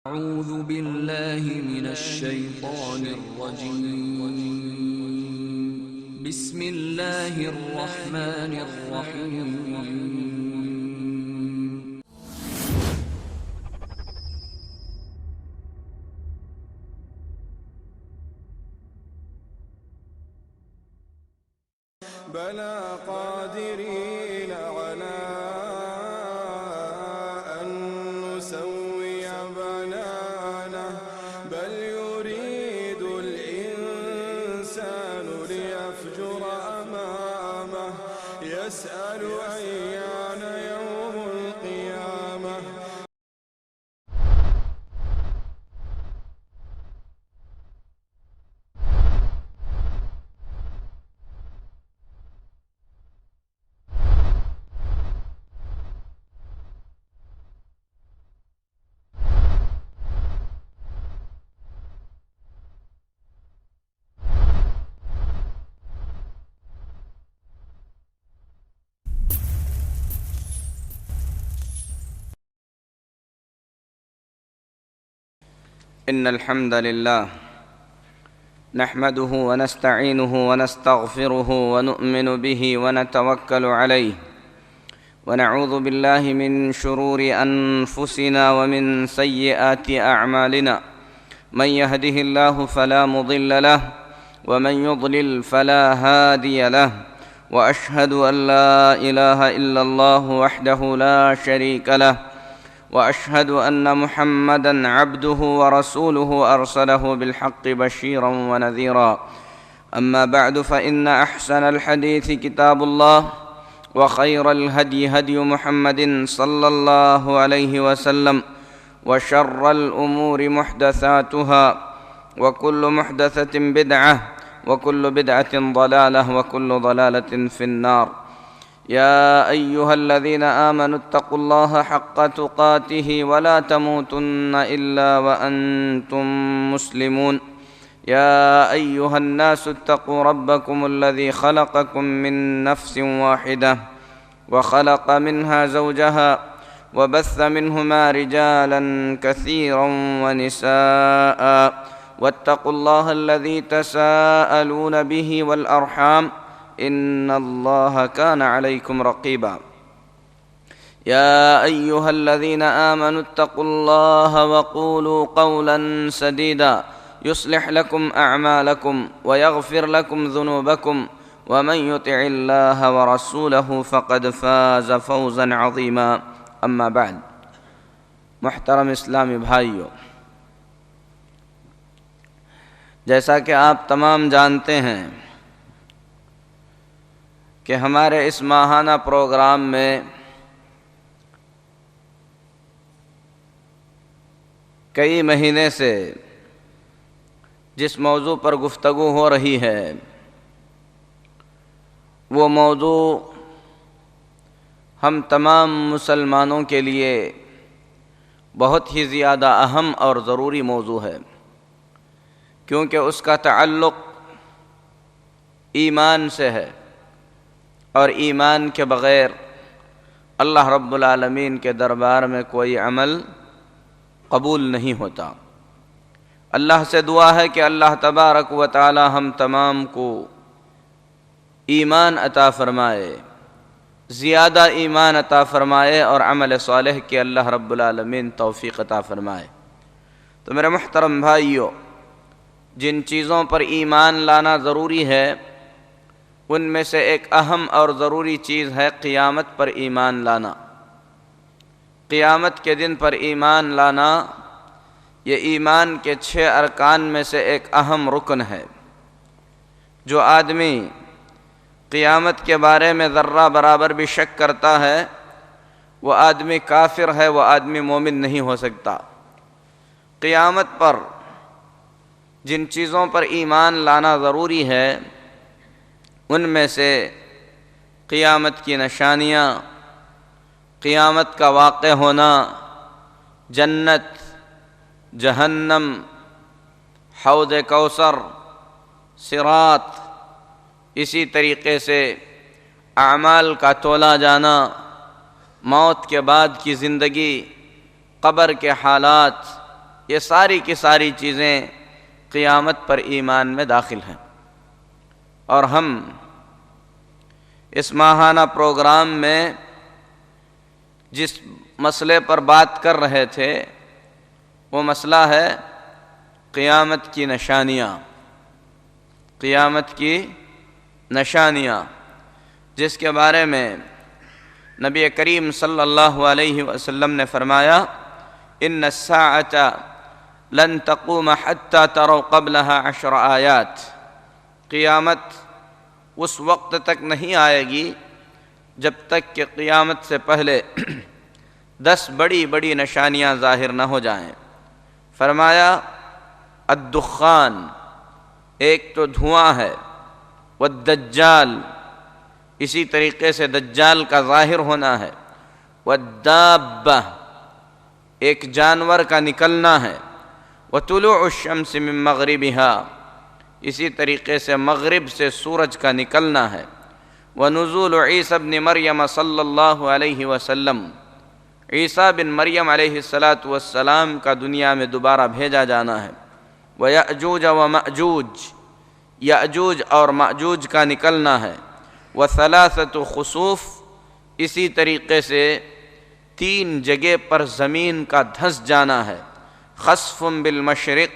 أعوذ بالله من الشيطان الرجيم. بسم الله الرحمن الرحيم. بلى قادرين على أن نسوي بنانه بل يريد الإنسان ليفجر أمامه يسأل أيان يوم القيامة. إن الحمد لله نحمده ونستعينه ونستغفره ونؤمن به ونتوكل عليه ونعوذ بالله من شرور أنفسنا ومن سيئات أعمالنا. من يهده الله فلا مضل له ومن يضلل فلا هادي له، وأشهد أن لا إله إلا الله وحده لا شريك له، وأشهد أن محمدًا عبده ورسوله أرسله بالحق بشيرًا ونذيرًا. أما بعد، فإن أحسن الحديث كتاب الله، وخير الهدي هدي محمد صلى الله عليه وسلم، وشر الأمور محدثاتها، وكل محدثة بدعة، وكل بدعة ضلالة، وكل ضلالة في النار. يا أيها الذين آمنوا اتقوا الله حق تقاته ولا تموتن إلا وأنتم مسلمون. يا أيها الناس اتقوا ربكم الذي خلقكم من نفس واحدة، وخلق منها زوجها، وبث منهما رجالا كثيرا ونساء، واتقوا الله الذي تساءلون به والأرحام، إن الله كان عليكم رقيبا. يا أيها الذين آمنوا اتقوا الله وقولوا قولا سديدا يصلح لكم أعمالكم ويغفر لكم ذنوبكم، ومن يطع الله ورسوله فقد فاز فوزا عظيما. أما بعد، محترم اسلامی بھائیو، جیسا کہ آپ تمام جانتے ہیں کہ ہمارے اس ماہانہ پروگرام میں کئی مہینے سے جس موضوع پر گفتگو ہو رہی ہے وہ موضوع ہم تمام مسلمانوں کے لیے بہت ہی زیادہ اہم اور ضروری موضوع ہے، کیونکہ اس کا تعلق ایمان سے ہے، اور ایمان کے بغیر اللہ رب العالمین کے دربار میں کوئی عمل قبول نہیں ہوتا۔ اللہ سے دعا ہے کہ اللہ تبارک و تعالی ہم تمام کو ایمان عطا فرمائے، زیادہ ایمان عطا فرمائے، اور عمل صالح کی اللہ رب العالمین توفیق عطا فرمائے۔ تو میرے محترم بھائیو، جن چیزوں پر ایمان لانا ضروری ہے ان میں سے ایک اہم اور ضروری چیز ہے قیامت پر ایمان لانا۔ قیامت کے دن پر ایمان لانا یہ ایمان کے 6 ارکان میں سے ایک اہم رکن ہے۔ جو آدمی قیامت کے بارے میں ذرہ برابر بھی شک کرتا ہے وہ آدمی کافر ہے، وہ آدمی مومن نہیں ہو سکتا۔ قیامت پر جن چیزوں پر ایمان لانا ضروری ہے ان میں سے قیامت کی نشانیاں، قیامت کا واقع ہونا، جنت، جہنم، حوض کوثر، صراط، اسی طریقے سے اعمال کا تولا جانا، موت کے بعد کی زندگی، قبر کے حالات، یہ ساری کی ساری چیزیں قیامت پر ایمان میں داخل ہیں۔ اور ہم اس ماہانہ پروگرام میں جس مسئلے پر بات کر رہے تھے وہ مسئلہ ہے قیامت کی نشانیاں، قیامت کی نشانیاں، جس کے بارے میں نبی کریم صلی اللہ علیہ وسلم نے فرمایا ان الساعۃ لن تقوم حتی تروا قبلها 10 آیات، قیامت اس وقت تک نہیں آئے گی جب تک کہ قیامت سے پہلے 10 بڑی بڑی نشانیاں ظاہر نہ ہو جائیں۔ فرمایا الدخان، ایک تو دھواں ہے، والدجال، اسی طریقے سے دجال کا ظاہر ہونا ہے، والدابہ، ایک جانور کا نکلنا ہے، وطلوع الشمس من مغربها، اسی طریقے سے مغرب سے سورج کا نکلنا ہے، ونزول عیسی ابن مریم صلی اللہ علیہ وسلم، عیسیٰ بن مریم علیہ السلام کا دنیا میں دوبارہ بھیجا جانا ہے، ویأجوج ومأجوج، یأجوج اور مأجوج کا نکلنا ہے، وثلاثۃ خسوف، اسی طریقے سے 3 جگہ پر زمین کا دھنس جانا ہے، خسف بالمشرق،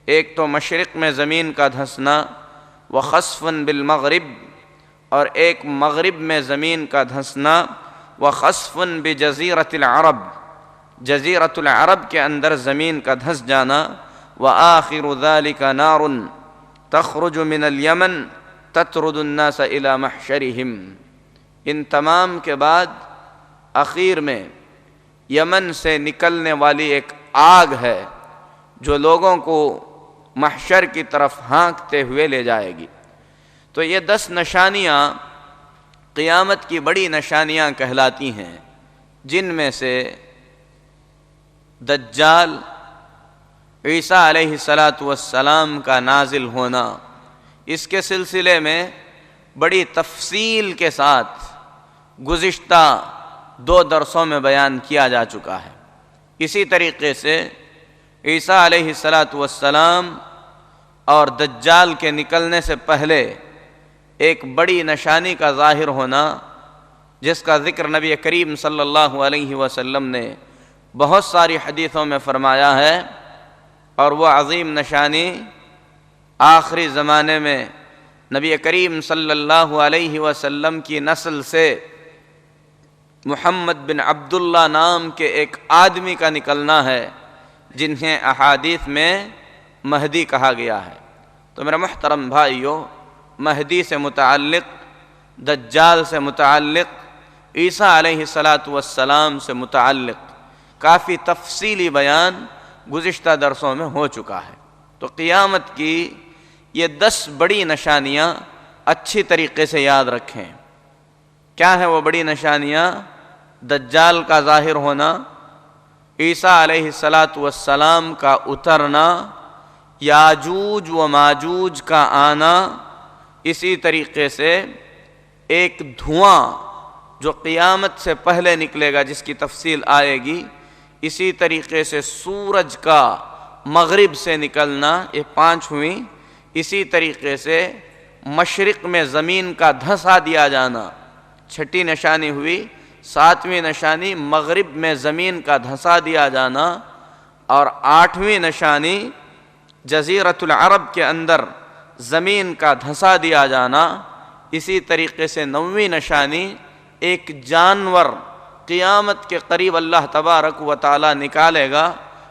ایک تو مشرق میں زمین کا دھنسنا، وخسف بالمغرب، اور ایک مغرب میں زمین کا دھنسنا، وخسف بجزیرۃ العرب، جزیرۃ العرب کے اندر زمین کا دھنس جانا، وآخر ذلك نار تخرج من الیمن تطرد الناس الى محشرهم، ان تمام کے بعد اخیر میں یمن سے نکلنے والی ایک آگ ہے جو لوگوں کو محشر کی طرف ہانکتے ہوئے لے جائے گی۔ تو یہ 10 نشانیاں قیامت کی بڑی نشانیاں کہلاتی ہیں، جن میں سے دجال، عیسیٰ علیہ السلام کا نازل ہونا، اس کے سلسلے میں بڑی تفصیل کے ساتھ گزشتہ 2 درسوں میں بیان کیا جا چکا ہے۔ اسی طریقے سے عیسیٰ علیہ السلام اور دجال کے نکلنے سے پہلے ایک بڑی نشانی کا ظاہر ہونا، جس کا ذکر نبی کریم صلی اللہ علیہ وسلم نے بہت ساری حدیثوں میں فرمایا ہے، اور وہ عظیم نشانی آخری زمانے میں نبی کریم صلی اللہ علیہ وسلم کی نسل سے محمد بن عبداللہ نام کے ایک آدمی کا نکلنا ہے، جنہیں احادیث میں مہدی کہا گیا ہے۔ تو میرے محترم بھائیوں، مہدی سے متعلق، دجال سے متعلق، عیسیٰ علیہ السلام سے متعلق کافی تفصیلی بیان گزشتہ درسوں میں ہو چکا ہے۔ تو قیامت کی یہ 10 بڑی نشانیاں اچھی طریقے سے یاد رکھیں۔ کیا ہیں وہ بڑی نشانیاں؟ دجال کا ظاہر ہونا، عیسیٰ علیہ السلام کا اترنا، یاجوج و ماجوج کا آنا، اسی طریقے سے ایک دھواں جو قیامت سے پہلے نکلے گا جس کی تفصیل آئے گی، اسی طریقے سے سورج کا مغرب سے نکلنا، یہ 5 ہوئیں۔ اسی طریقے سے مشرق میں زمین کا دھنسا دیا جانا، 6ٹھی نشانی ہوئی۔ 7ویں نشانی مغرب میں زمین کا دھنسا دیا جانا، اور 8ویں نشانی جزیرۃ العرب کے اندر زمین کا دھنسا دیا جانا۔ اسی طریقے سے 9ویں نشانی ایک جانور قیامت کے قریب اللہ تبارک و تعالی نکالے گا،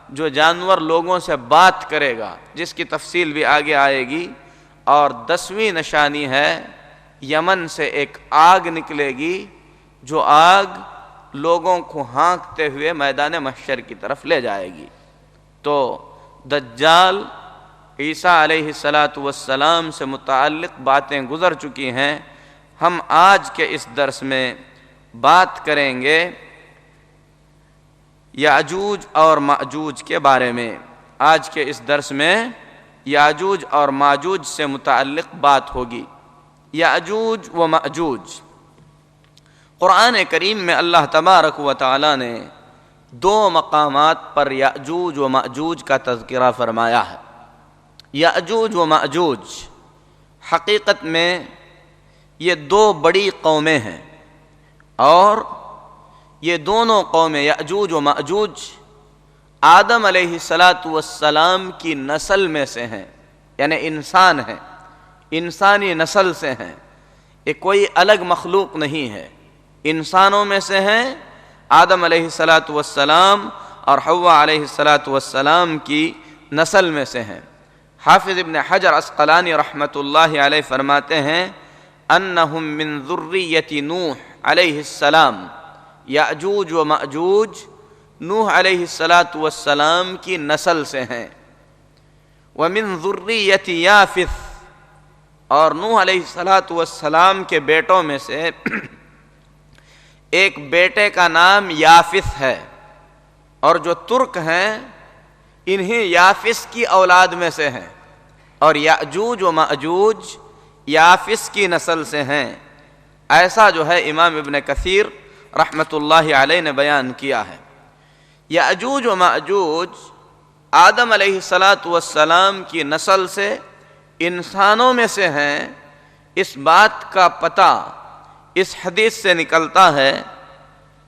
جو جانور لوگوں سے بات کرے گا، جس کی تفصیل بھی آگے آئے گی۔ اور 10ویں نشانی ہے یمن سے ایک آگ نکلے گی، جو آگ لوگوں کو ہانکتے ہوئے میدان محشر کی طرف لے جائے گی۔ تو دجال، عیسیٰ علیہ السلام سے متعلق باتیں گزر چکی ہیں۔ ہم آج کے اس درس میں بات کریں گے یاجوج اور ماجوج کے بارے میں۔ آج کے اس درس میں یاجوج اور ماجوج سے متعلق بات ہوگی۔ یاجوج و ماجوج، قرآن کریم میں اللہ تبارک و تعالی نے دو مقامات پر یأجوج و مأجوج کا تذکرہ فرمایا ہے۔ یأجوج و مأجوج حقیقت میں یہ دو بڑی قومیں ہیں، اور یہ دونوں قومیں یأجوج و مأجوج آدم علیہ السلام کی نسل میں سے ہیں، یعنی انسان ہیں، انسانی نسل سے ہیں، یہ کوئی الگ مخلوق نہیں ہے، انسانوں میں سے ہیں، آدم علیہ السلام اور حوا علیہ السلام کی نسل میں سے ہیں۔ حافظ ابن حجر عسقلانی رحمۃ اللہ علیہ فرماتے ہیں انہم من ذریت نوح علیہ السلام، یأجوج و مأجوج نوح علیہ السلام کی نسل سے ہیں۔ ومن ذریت یافث، اور نوح علیہ السلام کے بیٹوں میں سے ایک بیٹے کا نام یافث ہے، اور جو ترک ہیں انہیں یافث کی اولاد میں سے ہیں، اور یأجوج و مأجوج یافث کی نسل سے ہیں، ایسا جو ہے امام ابن کثیر رحمۃ اللہ علیہ نے بیان کیا ہے۔ یأجوج و مأجوج آدم علیہ السلام کی نسل سے انسانوں میں سے ہیں، اس بات کا پتہ اس حدیث سے نکلتا ہے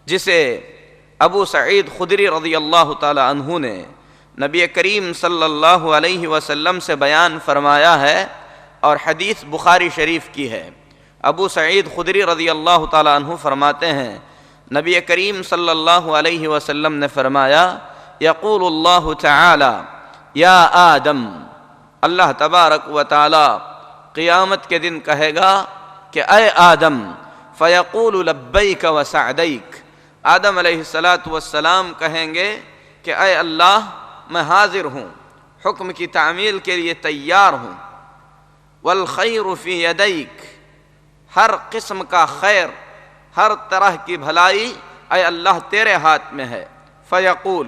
جسے ابو سعید خدری رضی اللہ تعالی عنہ نے نبی کریم صلی اللہ علیہ وسلم سے بیان فرمایا ہے، اور حدیث بخاری شریف کی ہے۔ ابو سعید خدری رضی اللہ تعالی عنہ فرماتے ہیں نبی کریم صلی اللہ علیہ وسلم نے فرمایا یقول اللہ تعالی یا آدم، اللہ تبارک و تعالی قیامت کے دن کہے گا کہ اے آدم، فیقول لبیک و سعدیک، آدم علیہ السلام کہیں گے کہ اے اللہ میں حاضر ہوں، حکم کی تعمیل کے لیے تیار ہوں، والخیر فی یدیک، ہر قسم کا خیر، ہر طرح کی بھلائی اے اللہ تیرے ہاتھ میں ہے۔ فیقول،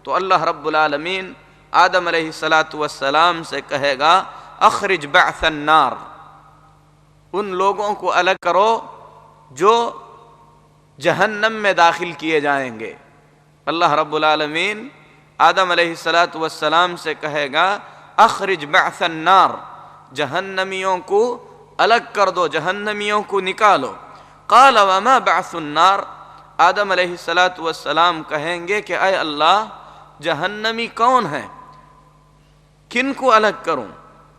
تو اللہ رب العالمین آدم علیہ السلام سے کہے گا اخرج بعث النار، ان لوگوں کو الگ کرو جو جہنم میں داخل کیے جائیں گے۔ اللہ رب العالمین آدم علیہ السلام سے کہے گا اخرج بعث النار، جہنمیوں کو الگ کر دو، جہنمیوں کو نکالو۔ قال وما بعث النار، آدم علیہ السلام کہیں گے کہ اے اللہ جہنمی کون ہیں، کن کو الگ کروں؟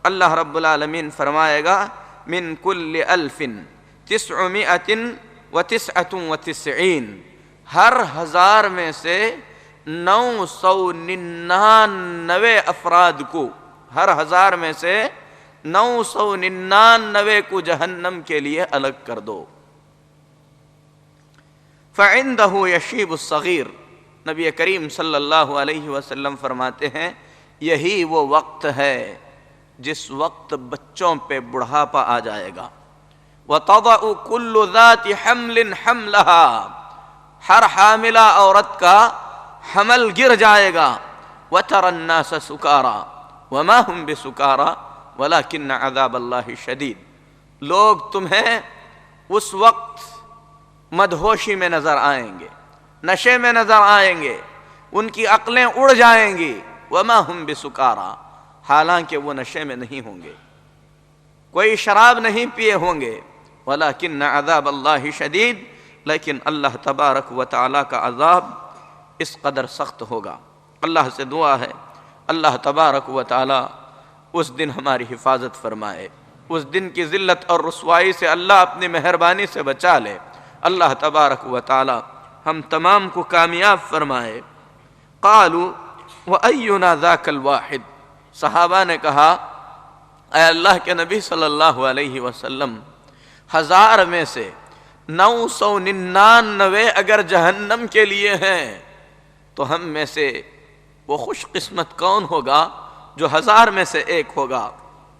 اللہ رب العالمین فرمائے گا من کل 1999، ہر 1000 میں سے 999 افراد کو، ہر 1000 میں سے 999 کو جہنم کے لیے الگ کر دو۔ فَعِنْدَهُ يَشِيبُ الصَّغِيرُ، نبی کریم صلی اللہ علیہ وسلم فرماتے ہیں یہی وہ وقت ہے جس وقت بچوں پہ بڑھاپا آ جائے گا۔ وَتَضَعُ كُلُّ ذَاتِ حَمْلٍ حَمْلَهَا، ہر حاملہ عورت کا حمل گر جائے گا۔ وَتَرَى النَّاسَ سُكَارَى وَمَا هُمْ بِسُكَارَى وَلَكِنَّ عَذَابَ اللَّهِ شَدِيدٌ، لوگ تمہیں اس وقت مدہوشی میں نظر آئیں گے، نشے میں نظر آئیں گے، ان کی عقلیں اڑ جائیں گی۔ وَمَا هُمْ بِسُكَارَى، حالانکہ وہ نشے میں نہیں ہوں گے، کوئی شراب نہیں پیے ہوں گے۔ وَلَكِنَّ عَذَابَ اللَّهِ شَدِيدٌ، لیکن اللہ تبارک و تعالیٰ کا عذاب اس قدر سخت ہوگا۔ اللہ سے دعا ہے اللہ تبارک و تعالیٰ اس دن ہماری حفاظت فرمائے، اس دن کی ذلت اور رسوائی سے اللہ اپنی مہربانی سے بچا لے۔ اللہ تبارک و تعالیٰ ہم تمام کو کامیاب فرمائے۔ قالوا وَأَيُّنَا ذَاكَ الْوَاحِدُ، صحابہ نے کہا اے اللہ کے نبی صلی اللہ علیہ وسلم، 1000 میں سے 999 اگر جہنم کے لیے ہیں تو ہم میں سے وہ خوش قسمت کون ہوگا جو 1000 میں سے ایک ہوگا؟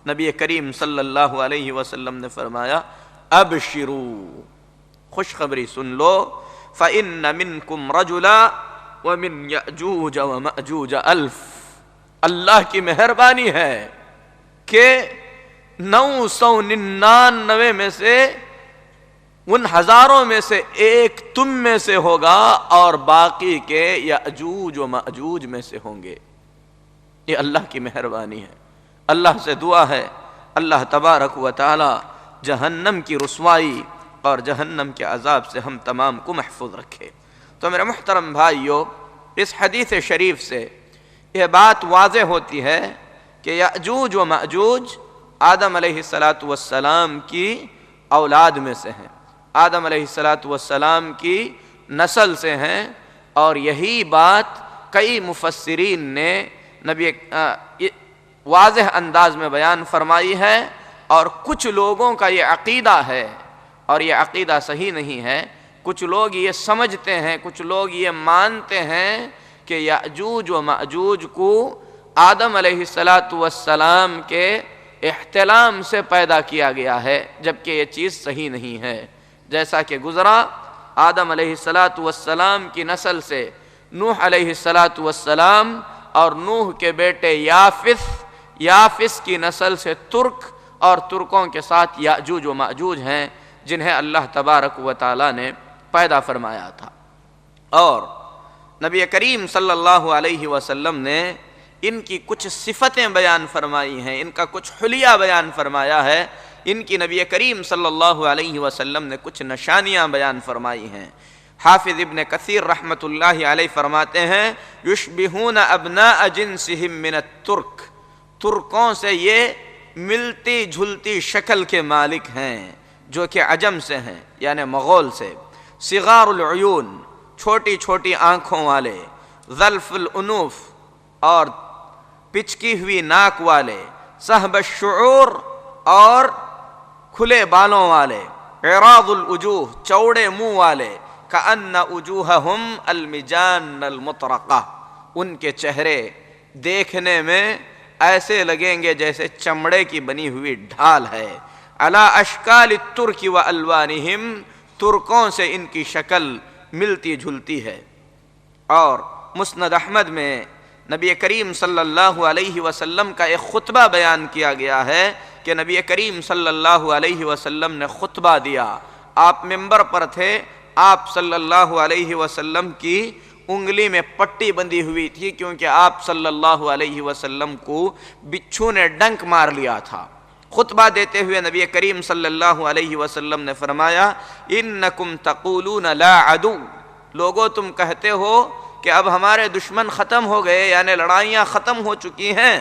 نبی کریم صلی اللہ علیہ وسلم نے فرمایا ابشروا، خوشخبری سن لو، فَإِنَّ مِنْكُمْ رَجُلًا وَمِنْ يَأْجُوجَ وَمَأْجُوجَ 1000، اللہ کی مہربانی ہے کہ 999 میں سے ان ہزاروں میں سے ایک تم میں سے ہوگا اور باقی کے یأجوج و مأجوج میں سے ہوں گے۔ یہ اللہ کی مہربانی ہے۔ اللہ سے دعا ہے اللہ تبارک و تعالی جہنم کی رسوائی اور جہنم کے عذاب سے ہم تمام کو محفوظ رکھے۔ تو میرے محترم بھائیو، اس حدیث شریف سے یہ بات واضح ہوتی ہے کہ یأجوج و مأجوج آدم علیہ السلام کی اولاد میں سے ہیں، آدم علیہ السلام کی نسل سے ہیں، اور یہی بات کئی مفسرین نے نبی واضح انداز میں بیان فرمائی ہے۔ اور کچھ لوگوں کا یہ عقیدہ ہے، اور یہ عقیدہ صحیح نہیں ہے، کچھ لوگ یہ سمجھتے ہیں، کچھ لوگ یہ مانتے ہیں کہ یأجوج و مأجوج کو آدم علیہ السلام کے احتلام سے پیدا کیا گیا ہے، جبکہ یہ چیز صحیح نہیں ہے۔ جیسا کہ گزرا، آدم علیہ السلام کی نسل سے نوح علیہ السلام اور نوح کے بیٹے یافس کی نسل سے ترک، اور ترکوں کے ساتھ یأجوج و مأجوج ہیں جنہیں اللہ تبارک و تعالی نے پیدا فرمایا تھا۔ اور نبی کریم صلی اللہ علیہ وسلم نے ان کی کچھ صفتیں بیان فرمائی ہیں، ان کا کچھ حلیہ بیان فرمایا ہے، ان کی نبی کریم صلی اللہ علیہ وسلم نے کچھ نشانیاں بیان فرمائی ہیں۔ حافظ ابن کثیر رحمۃ اللہ علیہ فرماتے ہیں یشبہون ابناء جنسہم من الترک، ترکوں سے یہ ملتی جھلتی شکل کے مالک ہیں جو کہ عجم سے ہیں، یعنی مغول سے۔ صغار العیون، چھوٹی چھوٹی آنکھوں والے، ظلف الانوف، اور پچکی ہوئی ناک والے، صحب الشعور، اور کھلے بالوں والے، عراض الوجوہ، چوڑے منہ والے، کأن وجوہہم المجان المطرقہ، ان کے چہرے دیکھنے میں ایسے لگیں گے جیسے چمڑے کی بنی ہوئی ڈھال ہے۔ علی اشکال الترک و الوانہم، ترکوں سے ان کی شکل ملتی جھلتی ہے۔ اور مسند احمد میں نبی کریم صلی اللہ علیہ وسلم کا ایک خطبہ بیان کیا گیا ہے کہ نبی کریم صلی اللہ علیہ وسلم نے خطبہ دیا، آپ ممبر پر تھے، آپ صلی اللہ علیہ وسلم کی انگلی میں پٹی بندھی ہوئی تھی کیونکہ آپ صلی اللہ علیہ وسلم کو بچھو نے ڈنک مار لیا تھا۔ خطبہ دیتے ہوئے نبی کریم صلی اللہ علیہ وسلم نے فرمایا انکم تقولون لا عدو، لوگو تم کہتے ہو کہ اب ہمارے دشمن ختم ہو گئے، یعنی لڑائیاں ختم ہو چکی ہیں۔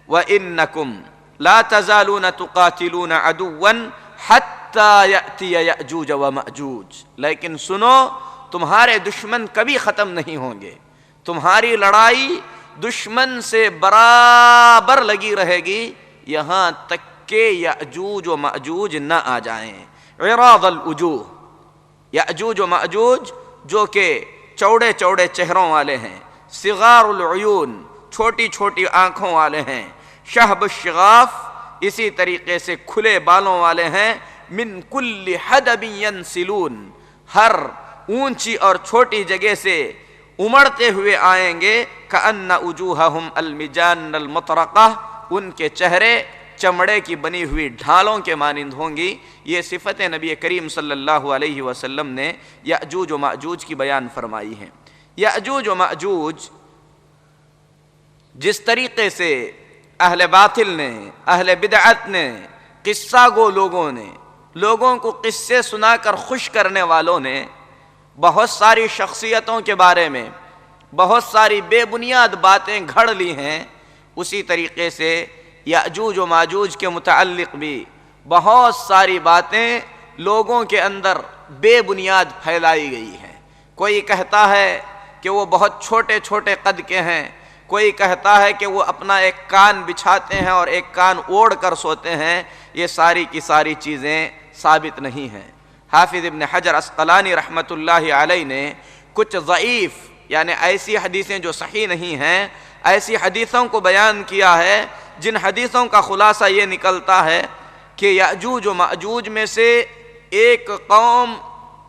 وَإِنَّكُمْ لَا تَزَالُونَ تُقَاتِلُونَ عَدُوًّا حَتَّى يَأْتِيَ يَأْجُوجَ وَمَأْجُوجَ، لیکن سنو تمہارے دشمن کبھی ختم نہیں ہوں گے، تمہاری لڑائی دشمن سے برابر لگی رہے گی یہاں تک کہ یأجوج و مأجوج نہ آ جائیں۔ عراض الوجوہ، یأجوج و مأجوج جو کہ چوڑے چوڑے چہروں والے ہیں، صغار العیون، چھوٹی چھوٹی آنکھوں والے ہیں، شہب الشغاف، اسی طریقے سے کھلے بالوں والے ہیں، من کل حدب ینسلون، ہر اونچی اور چھوٹی جگہ سے امڑتے ہوئے آئیں گے، کأن وجوہہم المجان المطرقہ، ان کے چہرے چمڑے کی بنی ہوئی ڈھالوں کے مانند ہوں گی۔ یہ صفتیں نبی کریم صلی اللہ علیہ وسلم نے یأجوج و مأجوج کی بیان فرمائی ہیں۔ یأجوج و مأجوج جس طریقے سے اہل باطل نے، اہل بدعت نے، قصہ گو لوگوں نے، لوگوں کو قصے سنا کر خوش کرنے والوں نے بہت ساری شخصیتوں کے بارے میں بہت ساری بے بنیاد باتیں گھڑ لی ہیں، اسی طریقے سے یأجوج و ماجوج کے متعلق بھی بہت ساری باتیں لوگوں کے اندر بے بنیاد پھیلائی گئی ہیں۔ کوئی کہتا ہے کہ وہ بہت چھوٹے چھوٹے قد کے ہیں، کوئی کہتا ہے کہ وہ اپنا ایک کان بچھاتے ہیں اور ایک کان اوڑھ کر سوتے ہیں۔ یہ ساری کی ساری چیزیں ثابت نہیں ہیں۔ حافظ ابن حجر عسقلانی رحمۃ اللہ علیہ نے کچھ ضعیف یعنی ایسی حدیثیں جو صحیح نہیں ہیں، ایسی حدیثوں کو بیان کیا ہے جن حدیثوں کا خلاصہ یہ نکلتا ہے کہ یأجوج و مأجوج میں سے ایک قوم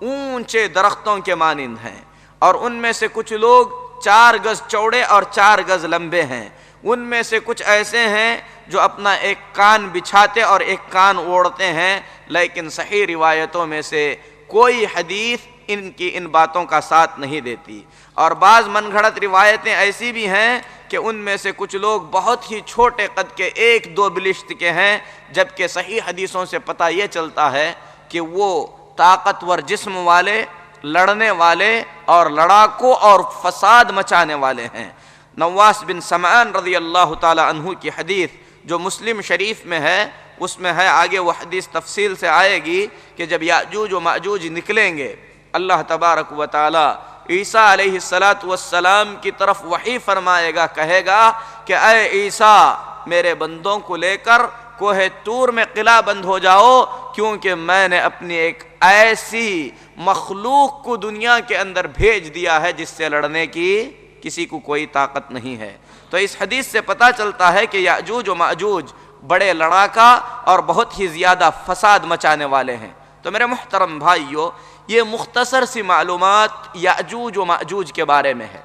اونچے درختوں کے مانند ہیں، اور ان میں سے کچھ لوگ 4 گز چوڑے اور 4 گز لمبے ہیں، ان میں سے کچھ ایسے ہیں جو اپنا ایک کان بچھاتے اور ایک کان اوڑھتے ہیں، لیکن صحیح روایتوں میں سے کوئی حدیث ان باتوں کا ساتھ نہیں دیتی۔ اور بعض من گھڑت روایتیں ایسی بھی ہیں کہ ان میں سے کچھ لوگ بہت ہی چھوٹے قد کے 1-2 بلشت کے ہیں، جبکہ صحیح حدیثوں سے پتہ یہ چلتا ہے کہ وہ طاقتور جسم والے، لڑنے والے اور لڑاکو اور فساد مچانے والے ہیں۔ نواس بن سمعان رضی اللہ تعالی عنہ کی حدیث جو مسلم شریف میں ہے، اس میں ہے، آگے وہ حدیث تفصیل سے آئے گی کہ جب یاجوج و ماجوج نکلیں گے، اللہ تبارک و تعالی عیسیٰ علیہ السلام کی طرف وحی فرمائے گا، کہے گا کہ اے عیسیٰ، میرے بندوں کو لے کر کوہ طور میں قلعہ بند ہو جاؤ، کیونکہ میں نے اپنی ایک ایسی مخلوق کو دنیا کے اندر بھیج دیا ہے جس سے لڑنے کی کسی کو کوئی طاقت نہیں ہے۔ تو اس حدیث سے پتہ چلتا ہے کہ یاجوج و ماجوج بڑے لڑاکا اور بہت ہی زیادہ فساد مچانے والے ہیں۔ تو میرے محترم بھائیو، یہ مختصر سی معلومات یاجوج و ماجوج کے بارے میں ہے۔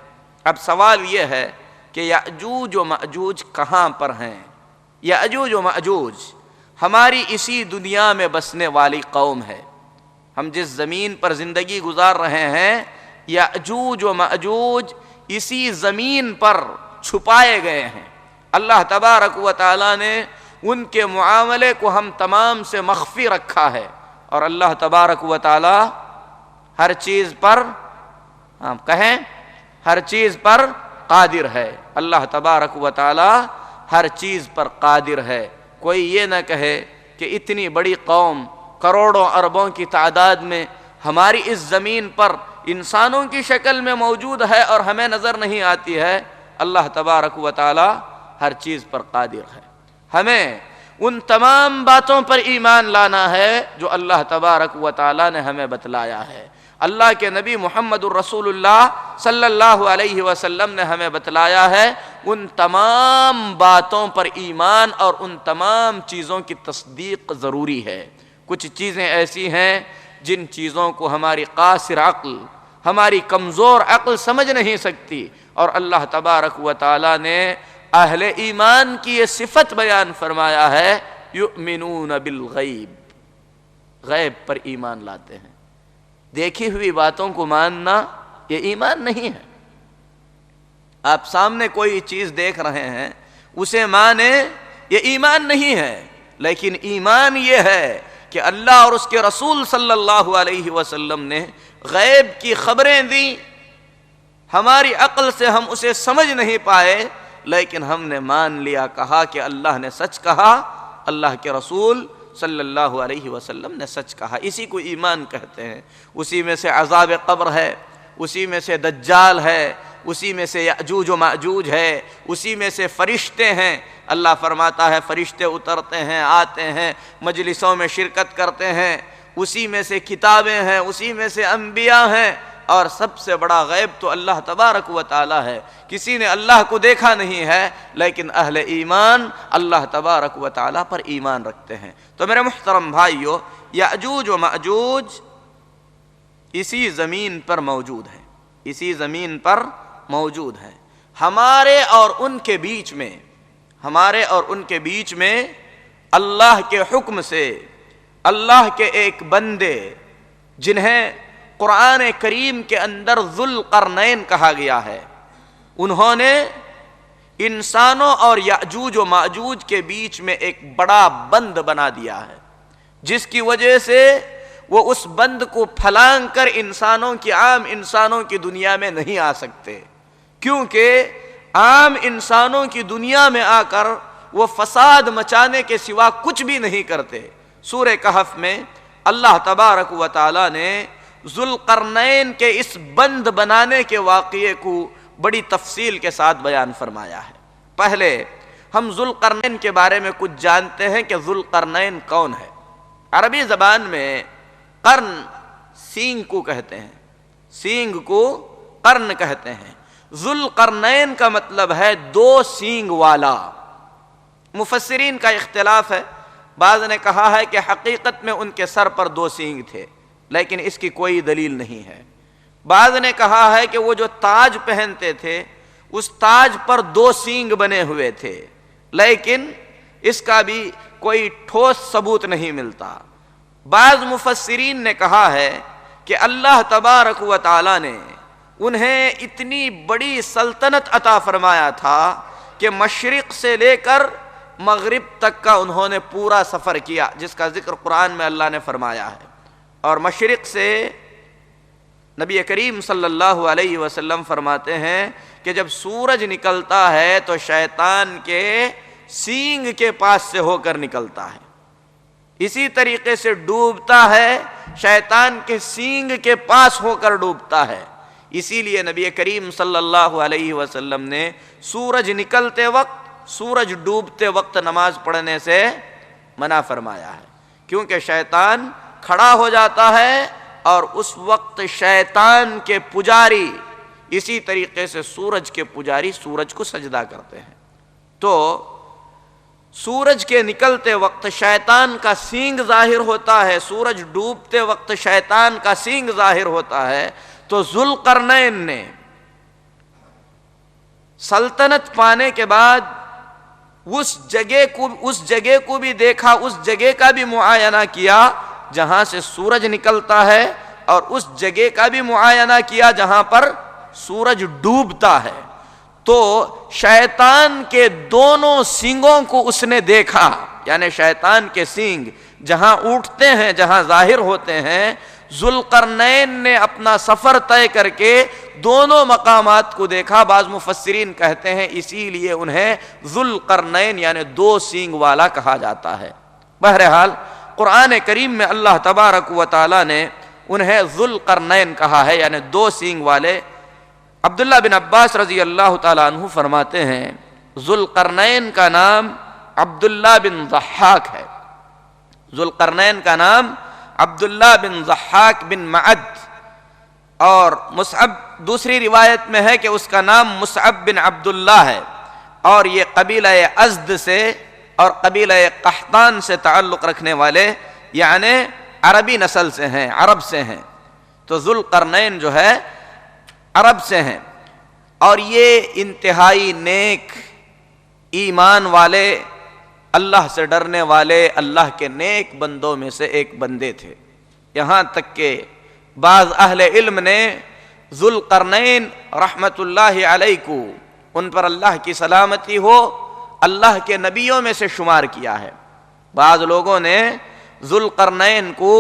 اب سوال یہ ہے کہ یاجوج و ماجوج کہاں پر ہیں؟ یاجوج و ماجوج ہماری اسی دنیا میں بسنے والی قوم ہے۔ ہم جس زمین پر زندگی گزار رہے ہیں، یاجوج و ماجوج اسی زمین پر چھپائے گئے ہیں۔ اللہ تبارک و تعالی نے ان کے معاملے کو ہم تمام سے مخفی رکھا ہے، اور اللہ تبارک و تعالی ہر چیز پر کہیں ہر چیز پر قادر ہے۔ اللہ تبارک و تعالی ہر چیز پر قادر ہے۔ کوئی یہ نہ کہے کہ اتنی بڑی قوم کروڑوں اربوں کی تعداد میں ہماری اس زمین پر انسانوں کی شکل میں موجود ہے اور ہمیں نظر نہیں آتی ہے۔ اللہ تبارک و تعالی ہر چیز پر قادر ہے۔ ہمیں ان تمام باتوں پر ایمان لانا ہے جو اللہ تبارک و تعالی نے ہمیں بتلایا ہے۔ اللہ کے نبی محمد الرسول اللہ صلی اللہ علیہ وسلم نے ہمیں بتلایا ہے، ان تمام باتوں پر ایمان اور ان تمام چیزوں کی تصدیق ضروری ہے۔ کچھ چیزیں ایسی ہیں جن چیزوں کو ہماری قاصر عقل، ہماری کمزور عقل سمجھ نہیں سکتی، اور اللہ تبارک و تعالی نے اہل ایمان کی یہ صفت بیان فرمایا ہے، یؤمنون بالغیب، غیب پر ایمان لاتے ہیں۔ دیکھی ہوئی باتوں کو ماننا یہ ایمان نہیں ہے۔ آپ سامنے کوئی چیز دیکھ رہے ہیں، اسے مانیں، یہ ایمان نہیں ہے۔ لیکن ایمان یہ ہے کہ اللہ اور اس کے رسول صلی اللہ علیہ وسلم نے غیب کی خبریں دیں، ہماری عقل سے ہم اسے سمجھ نہیں پائے، لیکن ہم نے مان لیا، کہا کہ اللہ نے سچ کہا، اللہ کے رسول صلی اللہ علیہ وسلم نے سچ کہا۔ اسی کو ایمان کہتے ہیں۔ اسی میں سے عذاب قبر ہے، اسی میں سے دجال ہے، اسی میں سے یاجوج و ماجوج ہے، اسی میں سے فرشتے ہیں۔ اللہ فرماتا ہے فرشتے اترتے ہیں، آتے ہیں، مجلسوں میں شرکت کرتے ہیں، اسی میں سے کتابیں ہیں، اسی میں سے انبیاء ہیں، اور سب سے بڑا غیب تو اللہ تبارک و تعالی ہے۔ کسی نے اللہ کو دیکھا نہیں ہے، لیکن اہل ایمان اللہ تبارک و تعالی پر ایمان رکھتے ہیں۔ تو میرے محترم بھائیو، یاجوج و ماجوج اسی زمین پر موجود ہیں، اسی زمین پر موجود ہیں۔ ہمارے اور ان کے بیچ میں اللہ کے حکم سے اللہ کے ایک بندے جنہیں قرآن کریم کے اندر ذوالقرنین کہا گیا ہے، انہوں نے انسانوں اور یاجوج و ماجوج کے بیچ میں ایک بڑا بند بنا دیا ہے، جس کی وجہ سے وہ اس بند کو پھلانگ کر عام انسانوں کی دنیا میں نہیں آ سکتے، کیونکہ عام انسانوں کی دنیا میں آ کر وہ فساد مچانے کے سوا کچھ بھی نہیں کرتے۔ سورہ کہف میں اللہ تبارک و تعالی نے ذوالقرنین کے اس بند بنانے کے واقعے کو بڑی تفصیل کے ساتھ بیان فرمایا ہے۔ پہلے ہم ذوالقرنین کے بارے میں کچھ جانتے ہیں کہ ذوالقرنین کون ہے۔ عربی زبان میں قرن سینگ کو کہتے ہیں، سینگ کو قرن کہتے ہیں۔ ذوالقرنین کا مطلب ہے 2 سینگ والا۔ مفسرین کا اختلاف ہے، بعض نے کہا ہے کہ حقیقت میں ان کے سر پر 2 سینگ تھے، لیکن اس کی کوئی دلیل نہیں ہے۔ بعض نے کہا ہے کہ وہ جو تاج پہنتے تھے اس تاج پر 2 سینگ بنے ہوئے تھے، لیکن اس کا بھی کوئی ٹھوس ثبوت نہیں ملتا۔ بعض مفسرین نے کہا ہے کہ اللہ تبارک و تعالی نے انہیں اتنی بڑی سلطنت عطا فرمایا تھا کہ مشرق سے لے کر مغرب تک کا انہوں نے پورا سفر کیا، جس کا ذکر قرآن میں اللہ نے فرمایا ہے۔ اور مشرق سے نبی کریم صلی اللہ علیہ وسلم فرماتے ہیں کہ جب سورج نکلتا ہے تو شیطان کے سینگ کے پاس سے ہو کر نکلتا ہے، اسی طریقے سے ڈوبتا ہے شیطان کے سینگ کے پاس ہو کر ڈوبتا ہے۔ اسی لیے نبی کریم صلی اللہ علیہ وسلم نے سورج نکلتے وقت، سورج ڈوبتے وقت نماز پڑھنے سے منع فرمایا ہے، کیونکہ شیطان کھڑا ہو جاتا ہے اور اس وقت شیطان کے پجاری اسی طریقے سے سورج کے پجاری سورج کو سجدہ کرتے ہیں۔ تو سورج کے نکلتے وقت شیطان کا سینگ ظاہر ہوتا ہے، سورج ڈوبتے وقت شیطان کا سینگ ظاہر ہوتا ہے۔ تو ذوالقرنین نے سلطنت پانے کے بعد اس جگہ کو بھی دیکھا، اس جگہ کا بھی معائنہ کیا جہاں سے سورج نکلتا ہے، اور اس جگہ کا بھی معائنہ کیا جہاں پر سورج ڈوبتا ہے۔ تو شیطان کے دونوں سینگوں کو اس نے دیکھا، یعنی شیطان کے سینگ جہاں اٹھتے ہیں، جہاں ظاہر ہوتے ہیں، ذوالقرنین نے اپنا سفر طے کر کے دونوں مقامات کو دیکھا۔ بعض مفسرین کہتے ہیں اسی لیے انہیں ذوالقرنین یعنی 2 سینگ والا کہا جاتا ہے۔ بہرحال قرآن کریم میں اللہ تبارک و تعالی نے انہیں ذوالقرنین کہا ہے، یعنی 2 سینگ والے۔ عبداللہ بن عباس رضی اللہ تعالیٰ عنہ فرماتے ہیں ذوالقرنین کا نام عبداللہ بن ضحاک ہے، ذوالقرنین کا نام عبداللہ بن ضحاک بن معد، اور مصعب دوسری روایت میں ہے کہ اس کا نام مصعب بن عبداللہ ہے، اور یہ قبیلہ ازد سے اور قبیلہ قحطان سے تعلق رکھنے والے یعنی عربی نسل سے ہیں، عرب سے ہیں۔ تو ذوالقرنین جو ہے عرب سے ہیں، اور یہ انتہائی نیک ایمان والے، اللہ سے ڈرنے والے، اللہ کے نیک بندوں میں سے ایک بندے تھے۔ یہاں تک کہ بعض اہل علم نے ذوالقرنین رحمت اللہ علیہ کو، ان پر اللہ کی سلامتی ہو، اللہ کے نبیوں میں سے شمار کیا ہے۔ بعض لوگوں نے ذوالقرنین کو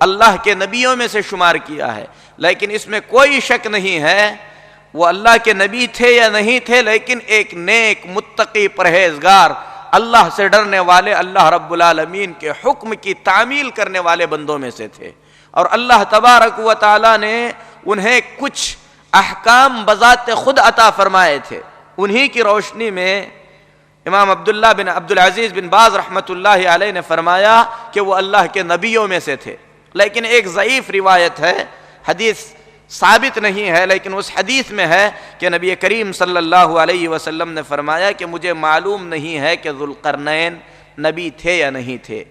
اللہ کے نبیوں میں سے شمار کیا ہے، لیکن اس میں کوئی شک نہیں ہے وہ اللہ کے نبی تھے یا نہیں تھے، لیکن ایک نیک متقی پرہیزگار، اللہ سے ڈرنے والے، اللہ رب العالمین کے حکم کی تعمیل کرنے والے بندوں میں سے تھے۔ اور اللہ تبارک و تعالی نے انہیں کچھ احکام بذات خود عطا فرمائے تھے، انہی کی روشنی میں امام عبداللہ بن عبدالعزیز بن باز رحمت اللہ علیہ نے فرمایا کہ وہ اللہ کے نبیوں میں سے تھے۔ لیکن ایک ضعیف روایت ہے، حدیث ثابت نہیں ہے، لیکن اس حدیث میں ہے کہ نبی کریم صلی اللہ علیہ وسلم نے فرمایا کہ مجھے معلوم نہیں ہے کہ ذوالقرنین نبی تھے یا نہیں تھے۔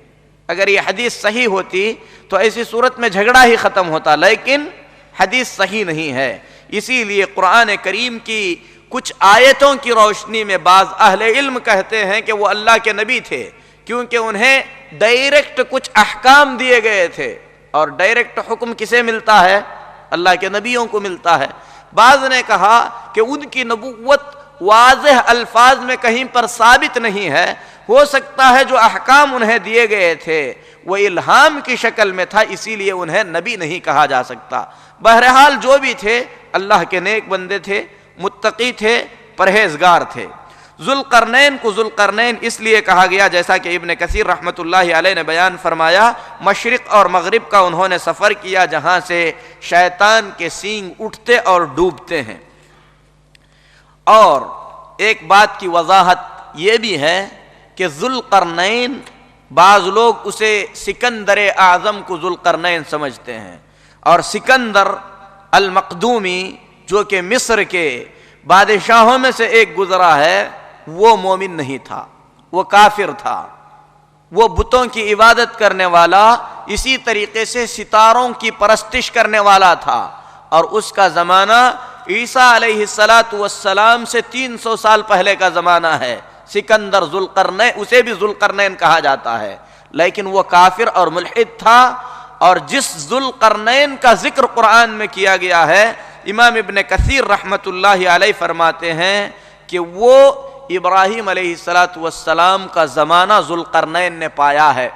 اگر یہ حدیث صحیح ہوتی تو ایسی صورت میں جھگڑا ہی ختم ہوتا، لیکن حدیث صحیح نہیں ہے۔ اسی لیے قرآن کریم کی کچھ آیتوں کی روشنی میں بعض اہل علم کہتے ہیں کہ وہ اللہ کے نبی تھے، کیونکہ انہیں ڈائریکٹ کچھ احکام دیے گئے تھے، اور ڈائریکٹ حکم کسے ملتا ہے؟ اللہ کے نبیوں کو ملتا ہے۔ بعض نے کہا کہ ان کی نبوت واضح الفاظ میں کہیں پر ثابت نہیں ہے، ہو سکتا ہے جو احکام انہیں دیے گئے تھے وہ الہام کی شکل میں تھا، اسی لیے انہیں نبی نہیں کہا جا سکتا۔ بہرحال جو بھی تھے اللہ کے نیک بندے تھے، متقی تھے، پرہیزگار تھے۔ ذوالقرنین کو ذوالقرنین اس لیے کہا گیا، جیسا کہ ابن کثیر رحمت اللہ علیہ نے بیان فرمایا، مشرق اور مغرب کا انہوں نے سفر کیا جہاں سے شیطان کے سینگ اٹھتے اور ڈوبتے ہیں۔ اور ایک بات کی وضاحت یہ بھی ہے کہ ذوالقرنین، بعض لوگ اسے سکندر اعظم کو ذوالقرنین سمجھتے ہیں، اور سکندر المقدومی جو کہ مصر کے بادشاہوں میں سے ایک گزرا ہے، وہ مومن نہیں تھا، وہ کافر تھا، وہ بتوں کی عبادت کرنے والا، اسی طریقے سے ستاروں کی پرستش کرنے والا تھا، اور اس کا زمانہ عیسیٰ علیہ السلام سے 300 سال پہلے کا زمانہ ہے. سکندر ذوالقرنین، اسے بھی ذوالقرنین کہا جاتا ہے، لیکن وہ کافر اور ملحد تھا. اور جس ذوالقرنین کا ذکر قرآن میں کیا گیا ہے، امام ابن کثیر رحمۃ اللہ علیہ فرماتے ہیں کہ وہ ابراہیم علیہ السلام کا زمانہ ذوالقرنین نے پایا ہے.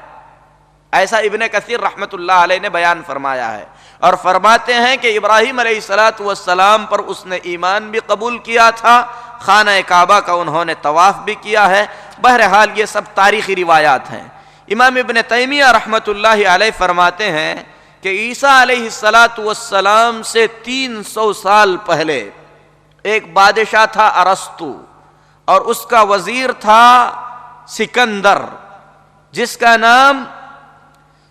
ایسا ابن کثیر رحمۃ اللہ علیہ نے بیان فرمایا ہے. اور فرماتے ہیں کہ ابراہیم علیہ السلام پر اس نے ایمان بھی قبول کیا تھا، خانہ کعبہ کا انہوں نے طواف بھی کیا ہے. بہرحال یہ سب تاریخی روایات ہیں. امام ابن تیمیہ رحمۃ اللہ علیہ فرماتے ہیں کہ عیسیٰ علیہ السلام سے 300 سال پہلے ایک بادشاہ تھا ارسطو، اور اس کا وزیر تھا سکندر، جس کا نام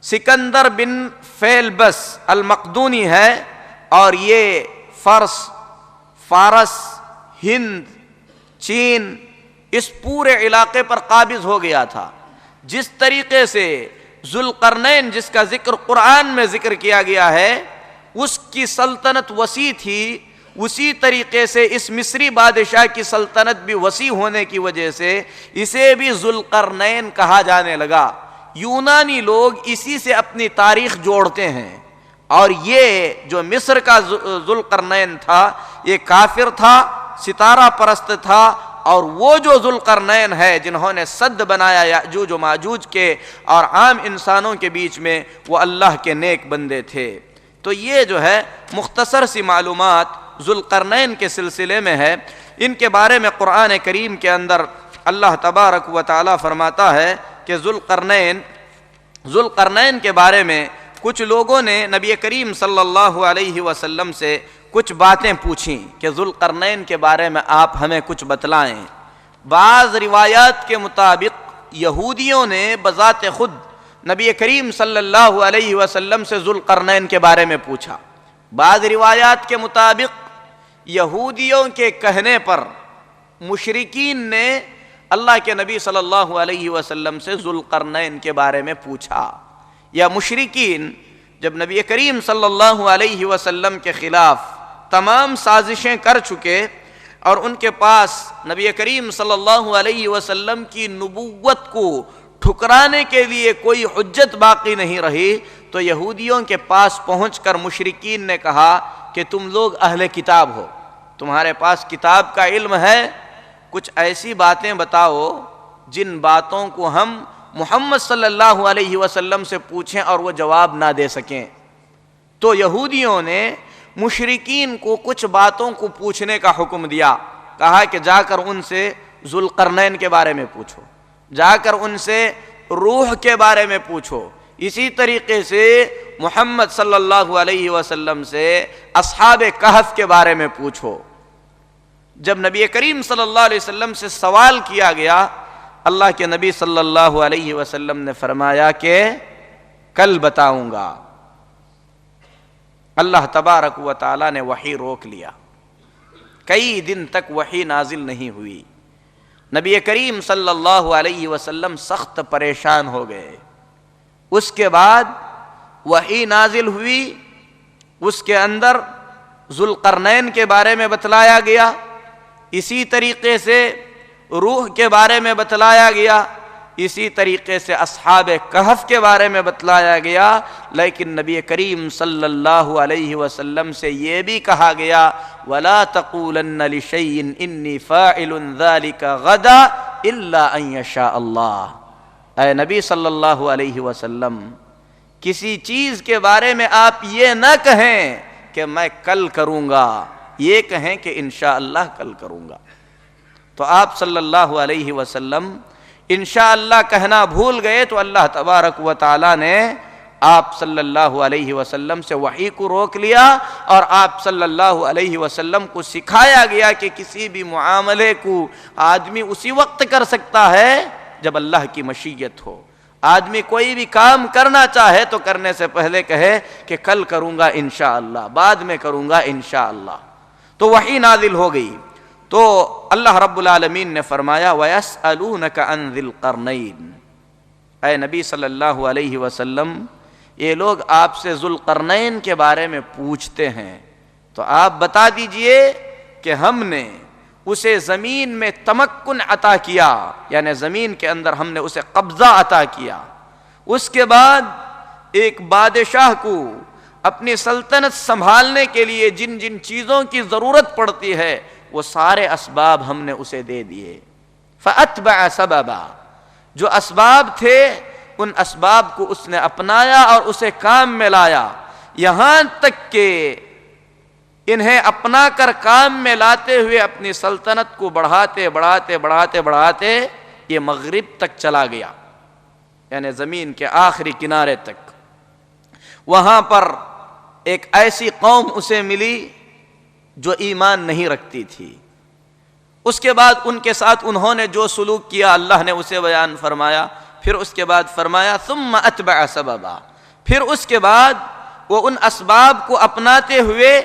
سکندر بن فیلبس المقدونی ہے. اور یہ فارس، ہند، چین، اس پورے علاقے پر قابض ہو گیا تھا. جس طریقے سے ذوالقرنین جس کا ذکر قرآن میں ذکر کیا گیا ہے اس کی سلطنت وسیع تھی، اسی طریقے سے اس مصری بادشاہ کی سلطنت بھی وسیع ہونے کی وجہ سے اسے بھی ذوالقرنین کہا جانے لگا. یونانی لوگ اسی سے اپنی تاریخ جوڑتے ہیں. اور یہ جو مصر کا ذوالقرنین تھا یہ کافر تھا، ستارہ پرست تھا. اور وہ جو ذوالقرنین ہے جنہوں نے سد بنایا یاجوج و ماجوج کے اور عام انسانوں کے بیچ میں، وہ اللہ کے نیک بندے تھے. تو یہ جو ہے مختصر سی معلومات ذوالقرنین کے سلسلے میں ہے. ان کے بارے میں قرآن کریم کے اندر اللہ تبارک و تعالی فرماتا ہے کہ ذوالقرنین کے بارے میں کچھ لوگوں نے نبی کریم صلی اللہ علیہ وسلم سے کچھ باتیں پوچھیں کہ ذوالقرنین کے بارے میں آپ ہمیں کچھ بتلائیں. بعض روایات کے مطابق یہودیوں نے بذات خود نبی کریم صلی اللہ علیہ وسلم سے ذوالقرنین کے بارے میں پوچھا. بعض روایات کے مطابق یہودیوں کے کہنے پر مشرکین نے اللہ کے نبی صلی اللہ علیہ وسلم سے ذوالقرنین کے بارے میں پوچھا. یا مشرکین جب نبی کریم صلی اللہ علیہ وسلم کے خلاف تمام سازشیں کر چکے اور ان کے پاس نبی کریم صلی اللہ علیہ وسلم کی نبوت کو ٹھکرانے کے لیے کوئی حجت باقی نہیں رہی، تو یہودیوں کے پاس پہنچ کر مشرکین نے کہا کہ تم لوگ اہل کتاب ہو، تمہارے پاس کتاب کا علم ہے، کچھ ایسی باتیں بتاؤ جن باتوں کو ہم محمد صلی اللہ علیہ وسلم سے پوچھیں اور وہ جواب نہ دے سکیں. تو یہودیوں نے مشرکین کو کچھ باتوں کو پوچھنے کا حکم دیا. کہا کہ جا کر ان سے ذوالقرنین کے بارے میں پوچھو، جا کر ان سے روح کے بارے میں پوچھو. اسی طریقے سے محمد صلی اللہ علیہ وسلم سے اصحاب کہف کے بارے میں پوچھو. جب نبی کریم صلی اللہ علیہ وسلم سے سوال کیا گیا، اللہ کے نبی صلی اللہ علیہ وسلم نے فرمایا کہ کل بتاؤں گا. اللہ تبارک و تعالی نے وحی روک لیا، کئی دن تک وحی نازل نہیں ہوئی. نبی کریم صلی اللہ علیہ وسلم سخت پریشان ہو گئے. اس کے بعد وحی نازل ہوئی، اس کے اندر ذوالقرنین کے بارے میں بتلایا گیا، اسی طریقے سے روح کے بارے میں بتلایا گیا، اسی طریقے سے اصحاب کہف کے بارے میں بتلایا گیا. لیکن نبی کریم صلی اللہ علیہ وسلم سے یہ بھی کہا گیا وَلَا تَقُولَنَّ لِشَيْءٍ إِنِّي فَاعِلٌ ذَلِكَ غَدًا إِلَّا أَن يَشَاءَ اللَّهُ. اے نبی صلی اللہ علیہ وسلم، کسی چیز کے بارے میں آپ یہ نہ کہیں کہ میں کل کروں گا، یہ کہیں کہ انشاءاللہ کل کروں گا. تو آپ صلی اللہ علیہ وسلم انشاءاللہ کہنا بھول گئے، تو اللہ تبارک و تعالی نے آپ صلی اللہ علیہ وسلم سے وحی کو روک لیا، اور آپ صلی اللہ علیہ وسلم کو سکھایا گیا کہ کسی بھی معاملے کو آدمی اسی وقت کر سکتا ہے جب اللہ کی مشیت ہو. آدمی کوئی بھی کام کرنا چاہے تو کرنے سے پہلے کہے کہ کل کروں گا انشاءاللہ، بعد میں کروں گا انشاءاللہ. تو وحی نازل ہو گئی. تو اللہ رب العالمین نے فرمایا وَيَسْأَلُونَكَ عَنْ ذِي الْقَرْنَيْنِ. اے نبی صلی اللہ علیہ وسلم، یہ لوگ آپ سے ذوالقرنین کے بارے میں پوچھتے ہیں. تو آپ بتا دیجئے کہ ہم نے اسے زمین میں تمکن عطا کیا، یعنی زمین کے اندر ہم نے اسے قبضہ عطا کیا، اس کے بعد ایک بادشاہ کو اپنی سلطنت سنبھالنے کے لیے جن جن چیزوں کی ضرورت پڑتی ہے وہ سارے اسباب ہم نے اسے دے دیے۔ فَأَتْبَعَ سَبَبًا، جو اسباب تھے ان اسباب کو اس نے اپنایا اور اسے کام میں لایا، یہاں تک کہ انہیں اپنا کر کام میں لاتے ہوئے اپنی سلطنت کو بڑھاتے بڑھاتے بڑھاتے بڑھاتے یہ مغرب تک چلا گیا، یعنی زمین کے آخری کنارے تک۔ وہاں پر ایک ایسی قوم اسے ملی جو ایمان نہیں رکھتی تھی، اس کے بعد ان کے ساتھ انہوں نے جو سلوک کیا اللہ نے اسے بیان فرمایا، پھر اس کے بعد فرمایا ثم اتبع سببا، پھر اس کے بعد وہ ان اسباب کو اپناتے ہوئے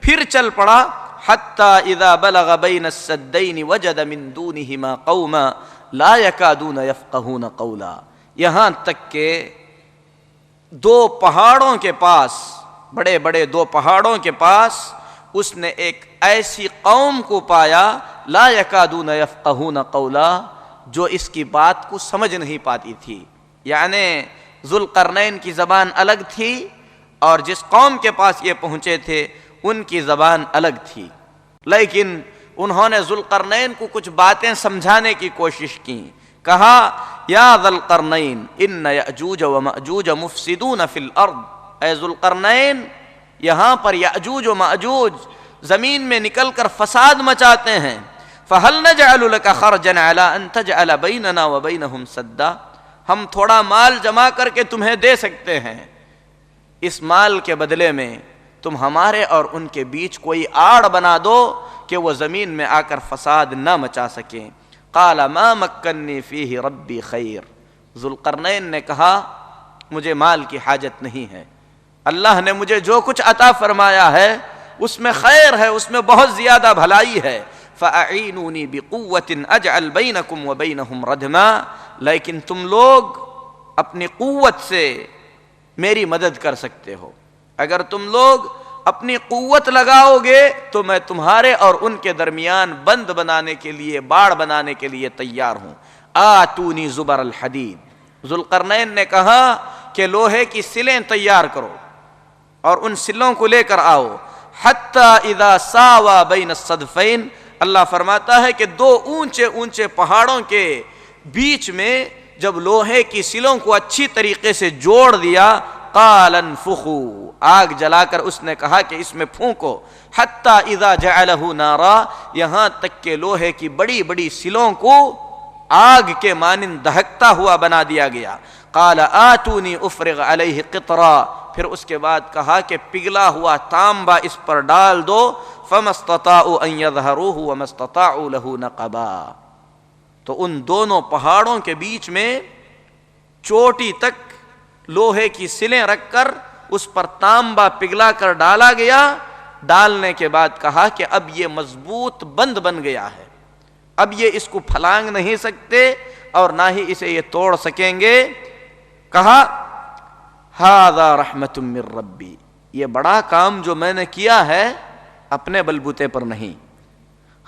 پھر چل پڑا، حتی اذا بلغ بین السدین وجد من دونہما قوما لا یکادون یفقہون قولا، یہاں تک کہ دو پہاڑوں کے پاس، بڑے بڑے دو پہاڑوں کے پاس اس نے ایک ایسی قوم کو پایا لا یکادون یفقہون قولا، جو اس کی بات کو سمجھ نہیں پاتی تھی، یعنی ذوالقرنین کی زبان الگ تھی اور جس قوم کے پاس یہ پہنچے تھے ان کی زبان الگ تھی، لیکن انہوں نے ذوالقرنین کو کچھ باتیں سمجھانے کی کوشش کی، کہا یا ذوالقرنین ان یأجوج و مأجوج مفسدون فی الارض، اے ذوالقرنین یہاں پر یأجوج و مأجوج زمین میں نکل کر فساد مچاتے ہیں، فہل نجعل لک خرجا علی ان تجعل بیننا و بینہم سدا، ہم تھوڑا مال جمع کر کے تمہیں دے سکتے ہیں، اس مال کے بدلے میں تم ہمارے اور ان کے بیچ کوئی آڑ بنا دو کہ وہ زمین میں آ کر فساد نہ مچا سکیں۔ قال ما مکنی فیہ ربی خیر، ذوالقرنین نے کہا مجھے مال کی حاجت نہیں ہے، اللہ نے مجھے جو کچھ عطا فرمایا ہے اس میں خیر ہے، اس میں بہت زیادہ بھلائی ہے، فَأَعِینُونِی بِقُوَّةٍ أَجْعَلْ بَيْنَكُمْ وَبَيْنَهُمْ رَدْمًا، لیکن تم لوگ اپنی قوت سے میری مدد کر سکتے ہو، اگر تم لوگ اپنی قوت لگاؤ گے تو میں تمہارے اور ان کے درمیان بند بنانے کے لیے، باڑ بنانے کے لیے تیار ہوں۔ آتونی زبر الحدید، ذوالقرنین نے کہا کہ لوہے کی سلیں تیار کرو اور ان سلوں کو لے کر آؤ، حتی اذا ساوا بین الصدفین، اللہ فرماتا ہے کہ دو اونچے اونچے پہاڑوں کے بیچ میں جب لوہے کی سلوں کو اچھی طریقے سے جوڑ دیا، قال انفخوا، آگ جلا کر اس نے کہا کہ اس میں پھونکو، حتی اذا جعلہ نارا، یہاں تک کہ لوہے کی بڑی بڑی سلوں کو آگ کے مانند دہکتا ہوا بنا دیا گیا۔ قال آتونی افرغ علیہ قطرا، پھر اس کے بعد کہا کہ پگھلا ہوا تانبا اس پر ڈال دو، فما استطاعوا ان یظہروہ وما استطاعوا لہ نقبا، تو ان دونوں پہاڑوں کے بیچ میں چوٹی تک لوہے کی سلیں رکھ کر اس پر تانبا پگھلا کر ڈالا گیا، ڈالنے کے بعد کہا کہ اب یہ مضبوط بند بن گیا ہے، اب یہ اس کو پھلانگ نہیں سکتے اور نہ ہی اسے یہ توڑ سکیں گے۔ کہا ھذا رحمت من ربی، یہ بڑا کام جو میں نے کیا ہے اپنے بلبوتے پر نہیں،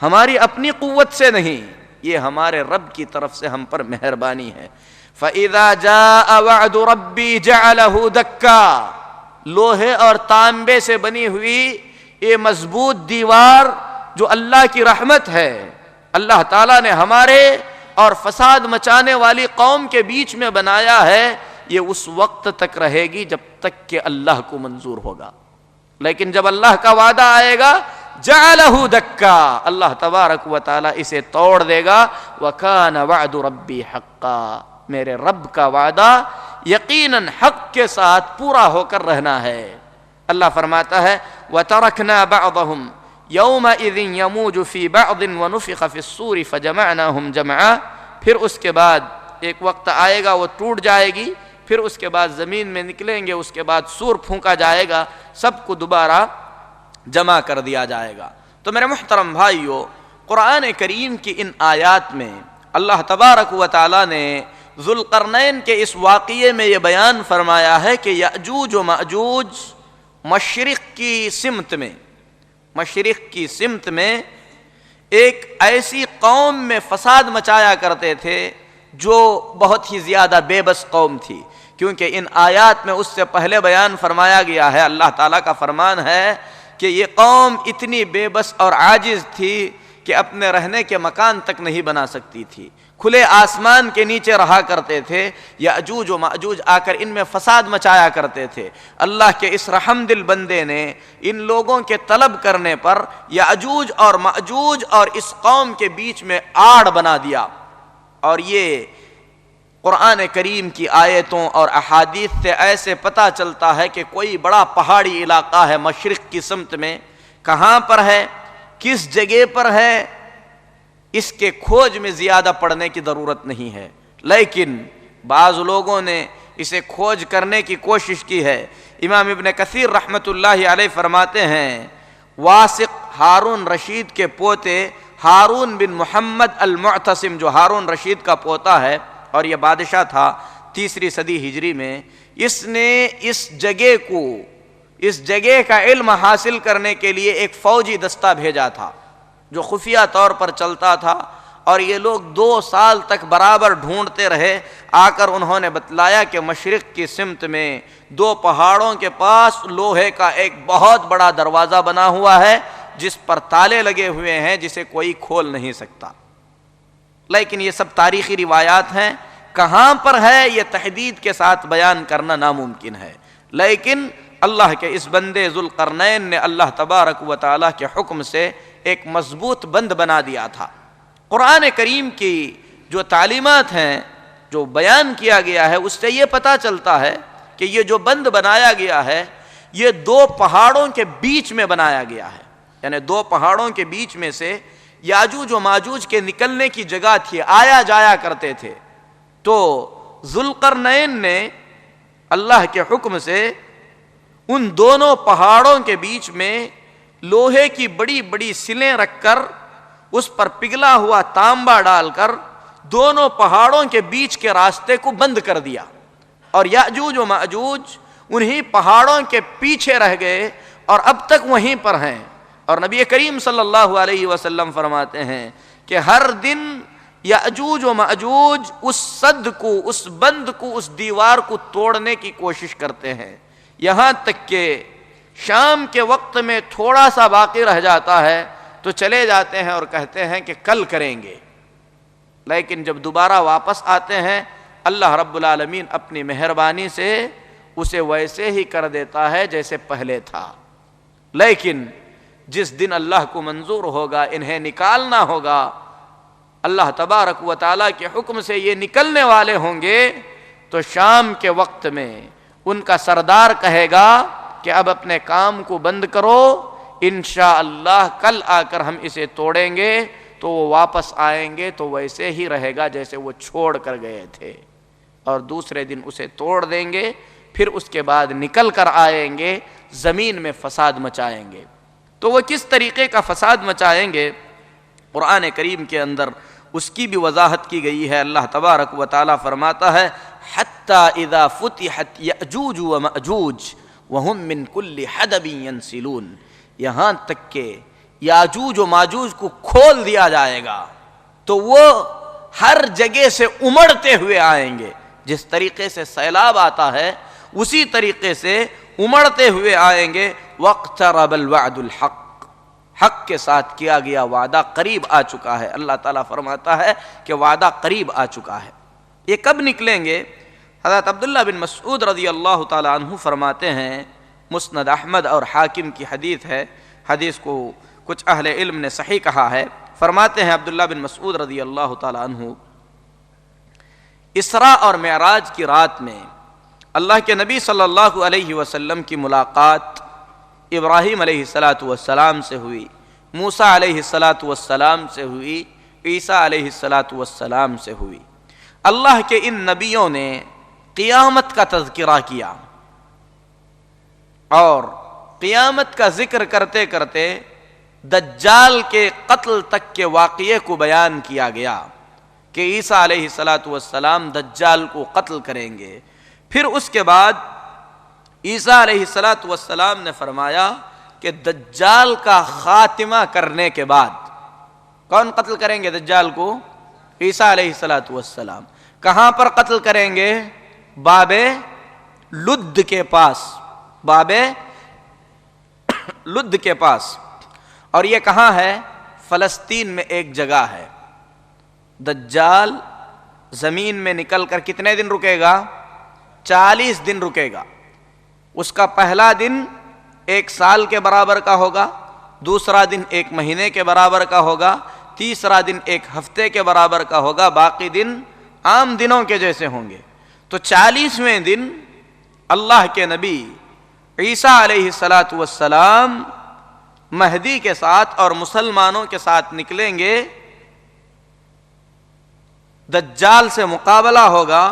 ہماری اپنی قوت سے نہیں، یہ ہمارے رب کی طرف سے ہم پر مہربانی ہے۔ فَإِذَا جَاءَ وَعْدُ رَبِّي جَعَلَهُ دَكَّا، لوہے اور تانبے سے بنی ہوئی یہ مضبوط دیوار جو اللہ کی رحمت ہے، اللہ تعالیٰ نے ہمارے اور فساد مچانے والی قوم کے بیچ میں بنایا ہے، یہ اس وقت تک رہے گی جب تک کہ اللہ کو منظور ہوگا، لیکن جب اللہ کا وعدہ آئے گا جعلہ دکا، اللہ تبارک و تعالیٰ اسے توڑ دے گا۔ وَكَانَ وَعْدُ رَبِّي حَقًّا، میرے رب کا وعدہ یقیناً حق کے ساتھ پورا ہو کر رہنا ہے۔ اللہ فرماتا ہے وَتَرَكْنَا بَعْضَهُمْ يَوْمَئِذٍ يَمُوجُ فِي بَعْضٍ وَنُفِخَ فِي الصُّورِ فَجَمَعْنَاهُمْ جَمْعًا، پھر اس کے بعد ایک وقت آئے گا وہ ٹوٹ جائے گی، پھر اس کے بعد زمین میں نکلیں گے، اس کے بعد سور پھونکا جائے گا، سب کو دوبارہ جمع کر دیا جائے گا۔ تو میرے محترم بھائیو، قرآن کریم کی ان آیات میں اللہ تبارک و تعالیٰ نے ذوالقرنین کے اس واقعے میں یہ بیان فرمایا ہے کہ یأجوج و مأجوج مشرق کی سمت میں مشرق کی سمت میں ایک ایسی قوم میں فساد مچایا کرتے تھے جو بہت ہی زیادہ بے بس قوم تھی، کیونکہ ان آیات میں اس سے پہلے بیان فرمایا گیا ہے، اللہ تعالیٰ کا فرمان ہے کہ یہ قوم اتنی بے بس اور عاجز تھی کہ اپنے رہنے کے مکان تک نہیں بنا سکتی تھی، کھلے آسمان کے نیچے رہا کرتے تھے، یأجوج و مأجوج آ کر ان میں فساد مچایا کرتے تھے۔ اللہ کے اس رحم دل بندے نے ان لوگوں کے طلب کرنے پر یأجوج اور مأجوج اور اس قوم کے بیچ میں آڑ بنا دیا، اور یہ قرآن کریم کی آیتوں اور احادیث سے ایسے پتہ چلتا ہے کہ کوئی بڑا پہاڑی علاقہ ہے مشرق کی سمت میں، کہاں پر ہے، کس جگہ پر ہے، اس کے کھوج میں زیادہ پڑنے کی ضرورت نہیں ہے، لیکن بعض لوگوں نے اسے کھوج کرنے کی کوشش کی ہے۔ امام ابن کثیر رحمۃ اللہ علیہ فرماتے ہیں واسق ہارون رشید کے پوتے ہارون بن محمد المعتصم، جو ہارون رشید کا پوتا ہے اور یہ بادشاہ تھا 3 صدی ہجری میں، اس نے اس جگہ کا علم حاصل کرنے کے لیے ایک فوجی دستہ بھیجا تھا جو خفیہ طور پر چلتا تھا، اور یہ لوگ 2 سال تک برابر ڈھونڈتے رہے۔ آ کر انہوں نے بتلایا کہ مشرق کی سمت میں 2 پہاڑوں کے پاس لوہے کا ایک بہت بڑا دروازہ بنا ہوا ہے جس پر تالے لگے ہوئے ہیں، جسے کوئی کھول نہیں سکتا۔ لیکن یہ سب تاریخی روایات ہیں، کہاں پر ہے یہ تحدید کے ساتھ بیان کرنا ناممکن ہے، لیکن اللہ کے اس بندے ذوالقرنین نے اللہ تبارک و تعالیٰ کے حکم سے ایک مضبوط بند بنا دیا تھا۔ قرآن کریم کی جو تعلیمات ہیں، جو بیان کیا گیا ہے، اس سے یہ پتہ چلتا ہے کہ یہ جو بند بنایا گیا ہے یہ 2 پہاڑوں کے بیچ میں بنایا گیا ہے، یعنی 2 پہاڑوں کے بیچ میں سے یاجوج و ماجوج کے نکلنے کی جگہ تھی، آیا جایا کرتے تھے۔ تو ذوالقرنین نے اللہ کے حکم سے ان دونوں پہاڑوں کے بیچ میں لوہے کی بڑی بڑی سلیں رکھ کر اس پر پگھلا ہوا تانبا ڈال کر دونوں پہاڑوں کے بیچ کے راستے کو بند کر دیا، اور یاجوج و ماجوج انہی پہاڑوں کے پیچھے رہ گئے اور اب تک وہیں پر ہیں۔ اور نبی کریم صلی اللہ علیہ وسلم فرماتے ہیں کہ ہر دن یاجوج و ماجوج اس سد کو، اس بند کو، اس دیوار کو توڑنے کی کوشش کرتے ہیں، یہاں تک کہ شام کے وقت میں تھوڑا سا باقی رہ جاتا ہے تو چلے جاتے ہیں اور کہتے ہیں کہ کل کریں گے، لیکن جب دوبارہ واپس آتے ہیں اللہ رب العالمین اپنی مہربانی سے اسے ویسے ہی کر دیتا ہے جیسے پہلے تھا۔ لیکن جس دن اللہ کو منظور ہوگا انہیں نکالنا ہوگا، اللہ تبارک و تعالیٰ کے حکم سے یہ نکلنے والے ہوں گے، تو شام کے وقت میں ان کا سردار کہے گا کہ اب اپنے کام کو بند کرو، انشاءاللہ کل آ کر ہم اسے توڑیں گے، تو وہ واپس آئیں گے تو ویسے ہی رہے گا جیسے وہ چھوڑ کر گئے تھے، اور دوسرے دن اسے توڑ دیں گے، پھر اس کے بعد نکل کر آئیں گے، زمین میں فساد مچائیں گے۔ تو وہ کس طریقے کا فساد مچائیں گے، قرآن کریم کے اندر اس کی بھی وضاحت کی گئی ہے۔ اللہ تبارک و تعالیٰ فرماتا ہے حتی اذا فتحت یأجوج و مأجوج وہم من کل حدب ینسلون، یہاں تک کہ یاجوج و ماجوج کو کھول دیا جائے گا تو وہ ہر جگہ سے امڑتے ہوئے آئیں گے، جس طریقے سے سیلاب آتا ہے اسی طریقے سے امڑتے ہوئے آئیں گے۔ واقترب الوعد الحق، حق کے ساتھ کیا گیا وعدہ قریب آ چکا ہے۔ اللہ تعالیٰ فرماتا ہے کہ وعدہ قریب آ چکا ہے۔ یہ کب نکلیں گے؟ حضرت عبداللہ بن مسعود رضی اللہ تعالیٰ عنہ فرماتے ہیں، مسند احمد اور حاکم کی حدیث ہے، حدیث کو کچھ اہل علم نے صحیح کہا ہے۔ فرماتے ہیں عبداللہ بن مسعود رضی اللہ تعالیٰ عنہ، اسراء اور معراج کی رات میں اللہ کے نبی صلی اللہ علیہ وسلم کی ملاقات ابراہیم علیہ السلام سے ہوئی، موسیٰ علیہ السلام سے ہوئی، عیسیٰ علیہ السلام سے ہوئی۔ اللہ کے ان نبیوں نے قیامت کا تذکرہ کیا، اور قیامت کا ذکر کرتے کرتے دجال کے قتل تک کے واقعے کو بیان کیا گیا کہ عیسیٰ علیہ السلام دجال کو قتل کریں گے۔ پھر اس کے بعد عیسیٰ علیہ السلام نے فرمایا کہ کہ دجال کا خاتمہ کرنے کے بعد کون قتل کریں گے دجال کو؟ عیسیٰ علیہ الصلوۃ والسلام. کہاں پر قتل کریں گے؟ باب لد کے پاس، باب لد کے پاس. اور یہ کہاں ہے؟ فلسطین میں ایک جگہ ہے. دجال زمین میں نکل کر کتنے دن رکے گا؟ 40 دن رکے گا. اس کا پہلا دن 1 سال کے برابر کا ہوگا، دوسرا دن 1 مہینے کے برابر کا ہوگا، تیسرا دن 1 ہفتے کے برابر کا ہوگا، باقی دن عام دنوں کے جیسے ہوں گے. تو 40ویں دن اللہ کے نبی عیسیٰ علیہ الصلوۃ والسلام مہدی کے ساتھ اور مسلمانوں کے ساتھ نکلیں گے. دجال سے مقابلہ ہوگا.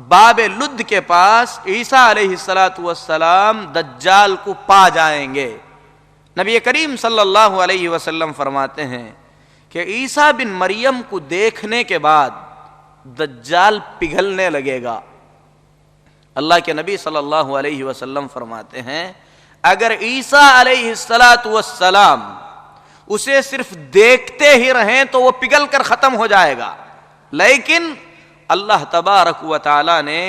باب لد کے پاس عیسیٰ علیہ الصلوۃ والسلام دجال کو پا جائیں گے. نبی کریم صلی اللہ علیہ وسلم فرماتے ہیں کہ عیسیٰ بن مریم کو دیکھنے کے بعد دجال پگھلنے لگے گا. اللہ کے نبی صلی اللہ علیہ وسلم فرماتے ہیں اگر عیسیٰ علیہ الصلوۃ والسلام اسے صرف دیکھتے ہی رہیں تو وہ پگھل کر ختم ہو جائے گا، لیکن اللہ تبارک و تعالی نے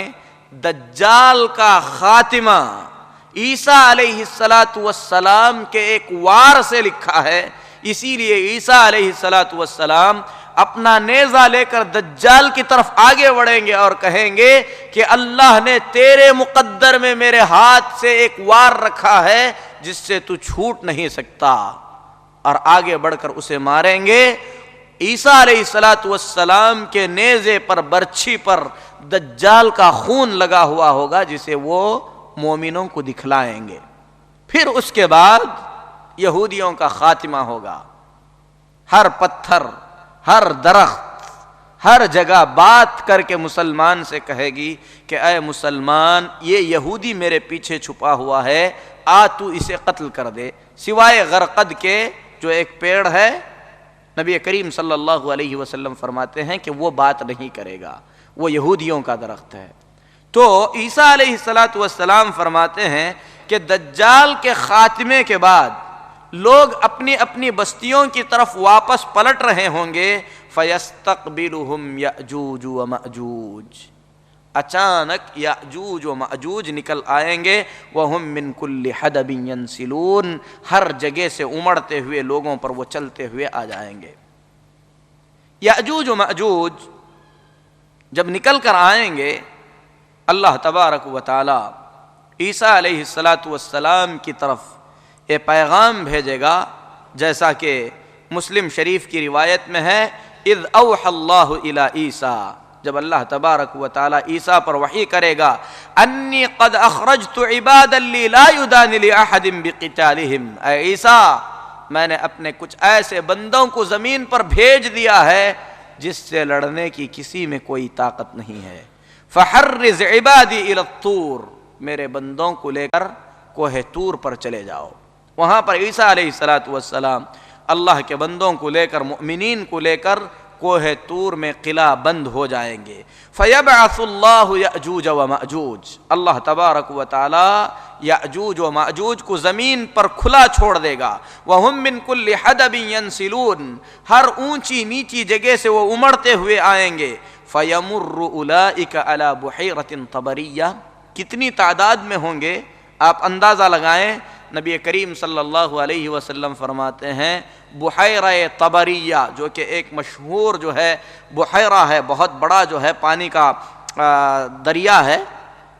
دجال کا خاتمہ عیسیٰ علیہ الصلوۃ والسلام کے ایک وار سے لکھا ہے. اسی لیے عیسیٰ علیہ الصلوۃ والسلام اپنا نیزہ لے کر دجال کی طرف آگے بڑھیں گے اور کہیں گے کہ اللہ نے تیرے مقدر میں میرے ہاتھ سے ایک وار رکھا ہے جس سے تو چھوٹ نہیں سکتا، اور آگے بڑھ کر اسے ماریں گے. عیسیٰ علیہ الصلوۃ والسلام کے نیزے پر، برچھی پر دجال کا خون لگا ہوا ہوگا جسے وہ مومنوں کو دکھلائیں گے. پھر اس کے بعد یہودیوں کا خاتمہ ہوگا. ہر پتھر، ہر درخت، ہر جگہ بات کر کے مسلمان سے کہے گی کہ اے مسلمان یہ یہودی میرے پیچھے چھپا ہوا ہے، آ تو اسے قتل کر دے. سوائے غرقد کے جو ایک پیڑ ہے، نبی کریم صلی اللہ علیہ وسلم فرماتے ہیں کہ وہ بات نہیں کرے گا، وہ یہودیوں کا درخت ہے. تو عیسیٰ علیہ الصلوۃ والسلام فرماتے ہیں کہ دجال کے خاتمے کے بعد لوگ اپنی اپنی بستیوں کی طرف واپس پلٹ رہے ہوں گے. فَيَسْتَقْبِلُهُمْ يَأْجُوجُ وَمَأْجُوجُ، اچانک یأجوج و مأجوج نکل آئیں گے. وَهُمْ مِنْ كُلِّ حَدَبٍ يَنْسِلُونَ، ہر جگہ سے امڑتے ہوئے لوگوں پر وہ چلتے ہوئے آ جائیں گے. یأجوج و مأجوج جب نکل کر آئیں گے، اللہ تبارک و تعالی عیسیٰ علیہ الصلوۃ والسلام کی طرف یہ پیغام بھیجے گا، جیسا کہ مسلم شریف کی روایت میں ہے اذ اوحى اللہ الی عیسیٰ، جب اللہ تبارک و تعالی عیسیٰ پر وحی کرے گا انی قد اخرجت عبادا لی لا یدان لاحد بقتالہم، اے عیسیٰ میں نے اپنے کچھ ایسے بندوں کو زمین پر بھیج دیا ہے جس سے لڑنے کی کسی میں کوئی طاقت نہیں ہے. فحرز عبادی الی الطور، میرے بندوں کو لے کر کوہ طور پر چلے جاؤ. وہاں پر عیسیٰ علیہ الصلوۃ والسلام اللہ کے بندوں کو لے کر، مؤمنین کو لے کر کوہ طور میں قلعہ بند ہو جائیں گے. فیبعث اللہ یأجوج و مأجوج، اللہ تبارک و تعالی یأجوج و مأجوج کو زمین پر کھلا چھوڑ دے گا. وہم من کل حدب ینسلون، ہر اونچی نیچی جگہ سے وہ امڑتے ہوئے آئیں گے. فیمر اولئک علی بحیرۃ طبریہ، کتنی تعداد میں ہوں گے آپ اندازہ لگائیں. نبی کریم صلی اللہ علیہ وسلم فرماتے ہیں بحیرہ طبریہ، جو کہ ایک مشہور جو ہے بحیرہ ہے، بہت بڑا جو ہے پانی کا دریا ہے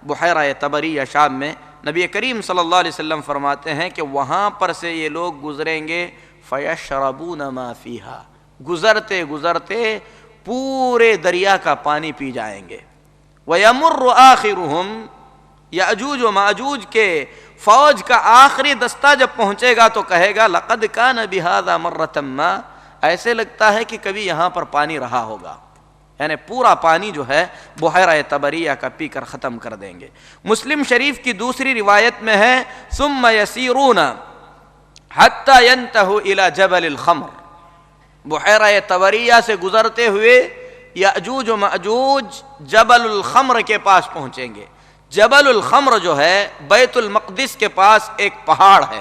بحیرہ طبریہ شام میں. نبی کریم صلی اللہ علیہ وسلم فرماتے ہیں کہ وہاں پر سے یہ لوگ گزریں گے فیشربون ما فیہا، گزرتے گزرتے پورے دریا کا پانی پی جائیں گے. ویمر آخرہم، یأجوج و ماجوج کے فوج کا آخری دستہ جب پہنچے گا تو کہے گا لقد کان بہذا مرۃ ما، ایسے لگتا ہے کہ کبھی یہاں پر پانی رہا ہوگا، یعنی پورا پانی جو ہے بحیرہ طبریہ کا پی کر ختم کر دیں گے. مسلم شریف کی دوسری روایت میں ہے ثم یسیرون حتی ینتہوا الی جبل الخمر، بحیرہ طبریہ سے گزرتے ہوئے یأجوج و مأجوج جبل الخمر کے پاس پہنچیں گے. جبل الخمر جو ہے بیت المقدس کے پاس ایک پہاڑ ہے،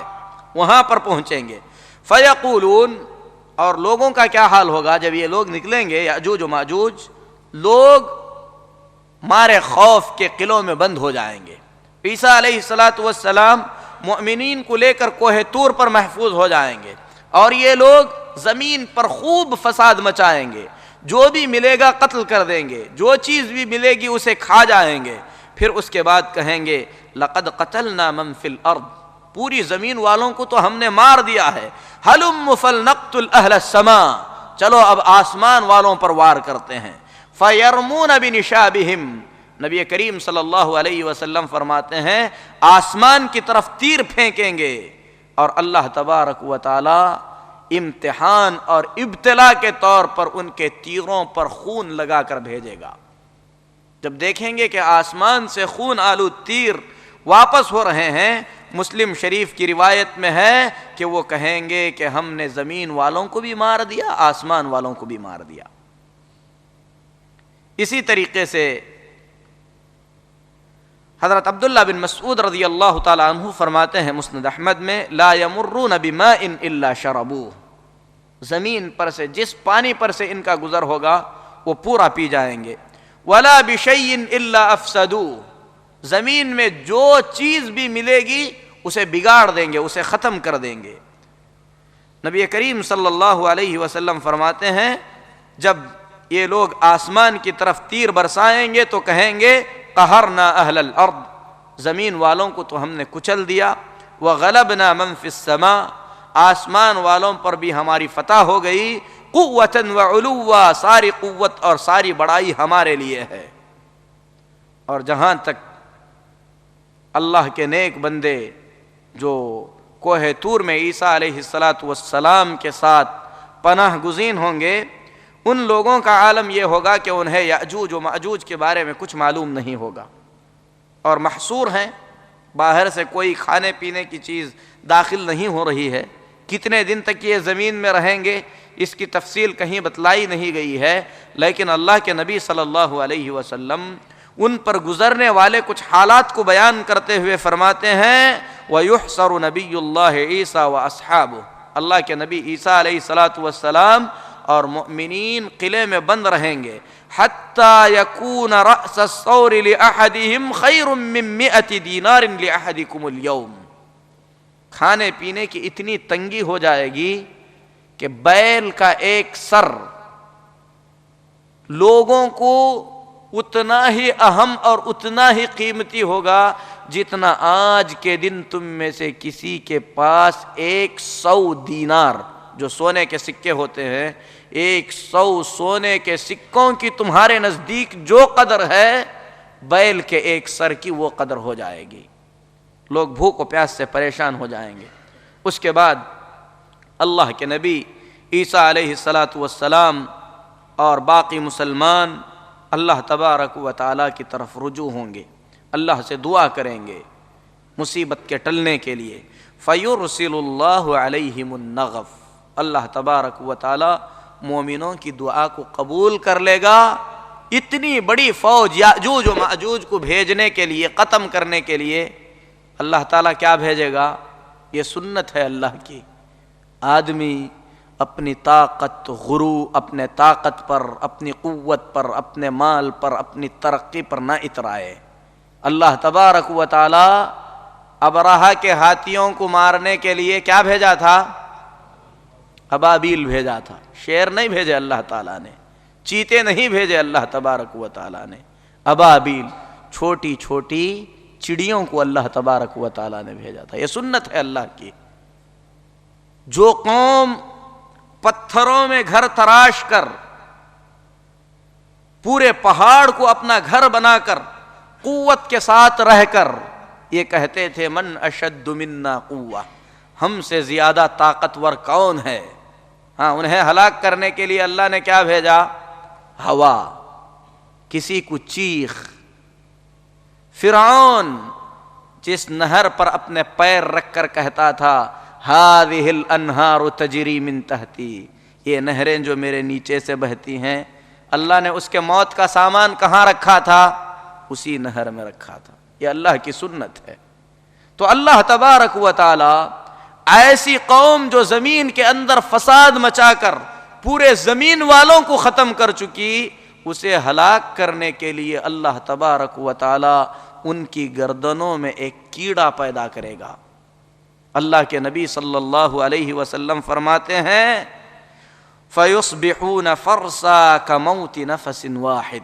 وہاں پر پہنچیں گے. فیقولون، اور لوگوں کا کیا حال ہوگا جب یہ لوگ نکلیں گے یاجوج و ماجوج؟ لوگ مارے خوف کے قلعوں میں بند ہو جائیں گے. عیسیٰ علیہ السلام مؤمنین کو لے کر کوہ طور پر محفوظ ہو جائیں گے، اور یہ لوگ زمین پر خوب فساد مچائیں گے، جو بھی ملے گا قتل کر دیں گے، جو چیز بھی ملے گی اسے کھا جائیں گے. پھر اس کے بعد کہیں گے لقد قتلنا من فی الارض، پوری زمین والوں کو تو ہم نے مار دیا ہے. ہلم فلنقتل اہل السماء، چلو اب آسمان والوں پر وار کرتے ہیں. فیرمون بنشابہم، نبی کریم صلی اللہ علیہ وسلم فرماتے ہیں آسمان کی طرف تیر پھینکیں گے، اور اللہ تبارک و تعالی امتحان اور ابتلا کے طور پر ان کے تیروں پر خون لگا کر بھیجے گا. جب دیکھیں گے کہ آسمان سے خون آلود تیر واپس ہو رہے ہیں، مسلم شریف کی روایت میں ہے کہ وہ کہیں گے کہ ہم نے زمین والوں کو بھی مار دیا، آسمان والوں کو بھی مار دیا. اسی طریقے سے حضرت عبداللہ بن مسعود رضی اللہ تعالی عنہ فرماتے ہیں مسند احمد میں، لا یمرون بماء الا شربوہ، زمین پر سے جس پانی پر سے ان کا گزر ہوگا وہ پورا پی جائیں گے. ولا بشیء الا افسدوہ، زمین میں جو چیز بھی ملے گی اسے بگاڑ دیں گے، اسے ختم کر دیں گے. نبی کریم صلی اللہ علیہ وسلم فرماتے ہیں جب یہ لوگ آسمان کی طرف تیر برسائیں گے تو کہیں گے قہرنا اہل الارض، زمین والوں کو تو ہم نے کچل دیا. وغلبنا من فی السماء، آسمان والوں پر بھی ہماری فتح ہو گئی. قوتا وعلوا، ساری قوت اور ساری بڑائی ہمارے لیے ہے. اور جہاں تک اللہ کے نیک بندے جو کوہ طور میں عیسیٰ علیہ السلام کے ساتھ پناہ گزین ہوں گے، ان لوگوں کا عالم یہ ہوگا کہ انہیں یأجوج و مأجوج کے بارے میں کچھ معلوم نہیں ہوگا، اور محصور ہیں، باہر سے کوئی کھانے پینے کی چیز داخل نہیں ہو رہی ہے. کتنے دن تک یہ زمین میں رہیں گے اس کی تفصیل کہیں بتلائی نہیں گئی ہے، لیکن اللہ کے نبی صلی اللہ علیہ وسلم ان پر گزرنے والے کچھ حالات کو بیان کرتے ہوئے فرماتے ہیں وَيُحْصَرُ نَبِيُّ اللَّهِ عِيسَىٰ وَأَصْحَابُهُ، اللہ کے نبی عیسیٰ علیہ السلام اور مؤمنین قلعے میں بند رہیں گے. حَتَّى يَكُونَ رَأْسَ الثَّوْرِ لِأَحَدِهِمْ خَيْرٌ مِّن 100 دِينَارٍ لِأَحَدِكُمُ الْيَوْمِ، کھانے پینے کی اتنی تنگی ہو جائے گی کہ بیل کا ایک سر لوگوں کو اتنا ہی اہم اور اتنا ہی قیمتی ہوگا جتنا آج کے دن تم میں سے کسی کے پاس 100 دینار، جو سونے کے سکے ہوتے ہیں، 100 سونے کے سکوں کی تمہارے نزدیک جو قدر ہے، بیل کے ایک سر کی وہ قدر ہو جائے گی. لوگ بھوک و پیاس سے پریشان ہو جائیں گے. اس کے بعد اللہ کے نبی عیسیٰ علیہ السلام اور باقی مسلمان اللہ تبارک و تعالیٰ کی طرف رجوع ہوں گے، اللہ سے دعا کریں گے مصیبت کے ٹلنے کے لیے. فَيُرْسِلُ اللَّهُ عَلَيْهِمُ النَّغَفَ، اللہ تبارک و تعالیٰ مومنوں کی دعا کو قبول کر لے گا. اتنی بڑی فوج یاجوج و ماجوج کو بھیجنے کے لیے، ختم کرنے کے لیے اللہ تعالیٰ کیا بھیجے گا؟ یہ سنت ہے اللہ کی. آدمی اپنی طاقت، غرور، اپنے طاقت پر، اپنی قوت پر، اپنے مال پر، اپنی ترقی پر نہ اترائے. اللہ تبارک و تعالی ابرہہ کے ہاتھیوں کو مارنے کے لیے کیا بھیجا تھا؟ ابابیل بھیجا تھا. شیر نہیں بھیجے اللہ تعالیٰ نے، چیتے نہیں بھیجے اللہ تبارک و تعالیٰ نے، ابابیل چھوٹی چھوٹی چڑیوں کو اللہ تبارک و تعالیٰ نے بھیجا تھا. یہ سنت ہے اللہ کی. جو قوم پتھروں میں گھر تراش کر، پورے پہاڑ کو اپنا گھر بنا کر، قوت کے ساتھ رہ کر یہ کہتے تھے من اشد منا قوہ، ہم سے زیادہ طاقتور کون ہے؟ ہاں، انہیں ہلاک کرنے کے لیے اللہ نے کیا بھیجا؟ ہوا، کسی کو چیخ. فرعون جس نہر پر اپنے پیر رکھ کر کہتا تھا هذه الانہار تجری من تحتی، یہ نہریں جو میرے نیچے سے بہتی ہیں، اللہ نے اس کے موت کا سامان کہاں رکھا تھا؟ اسی نہر میں رکھا تھا. یہ اللہ کی سنت ہے. تو اللہ تبارک و تعالی ایسی قوم جو زمین کے اندر فساد مچا کر پورے زمین والوں کو ختم کر چکی، اسے ہلاک کرنے کے لیے اللہ تبارک و تعالی ان کی گردنوں میں ایک کیڑا پیدا کرے گا۔ اللہ کے نبی صلی اللہ علیہ وسلم فرماتے ہیں فَيُصْبِحُونَ فَرْسًا كَمَوْتِ نَفَسٍ وَاحِدٍ،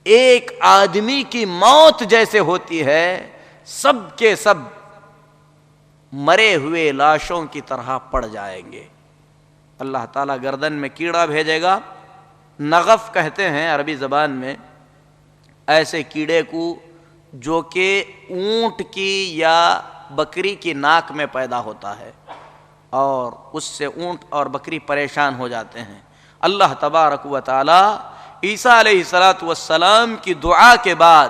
ایک آدمی کی موت جیسے ہوتی ہے، سب کے سب مرے ہوئے لاشوں کی طرح پڑ جائیں گے۔ اللہ تعالیٰ گردن میں کیڑا بھیجے گا، نغف کہتے ہیں عربی زبان میں ایسے کیڑے کو جو کہ اونٹ کی یا بکری کی ناک میں پیدا ہوتا ہے، اور اس سے اونٹ اور بکری پریشان ہو جاتے ہیں۔ اللہ تبارک و تعالی عیسیٰ علیہ السلام کی دعا کے بعد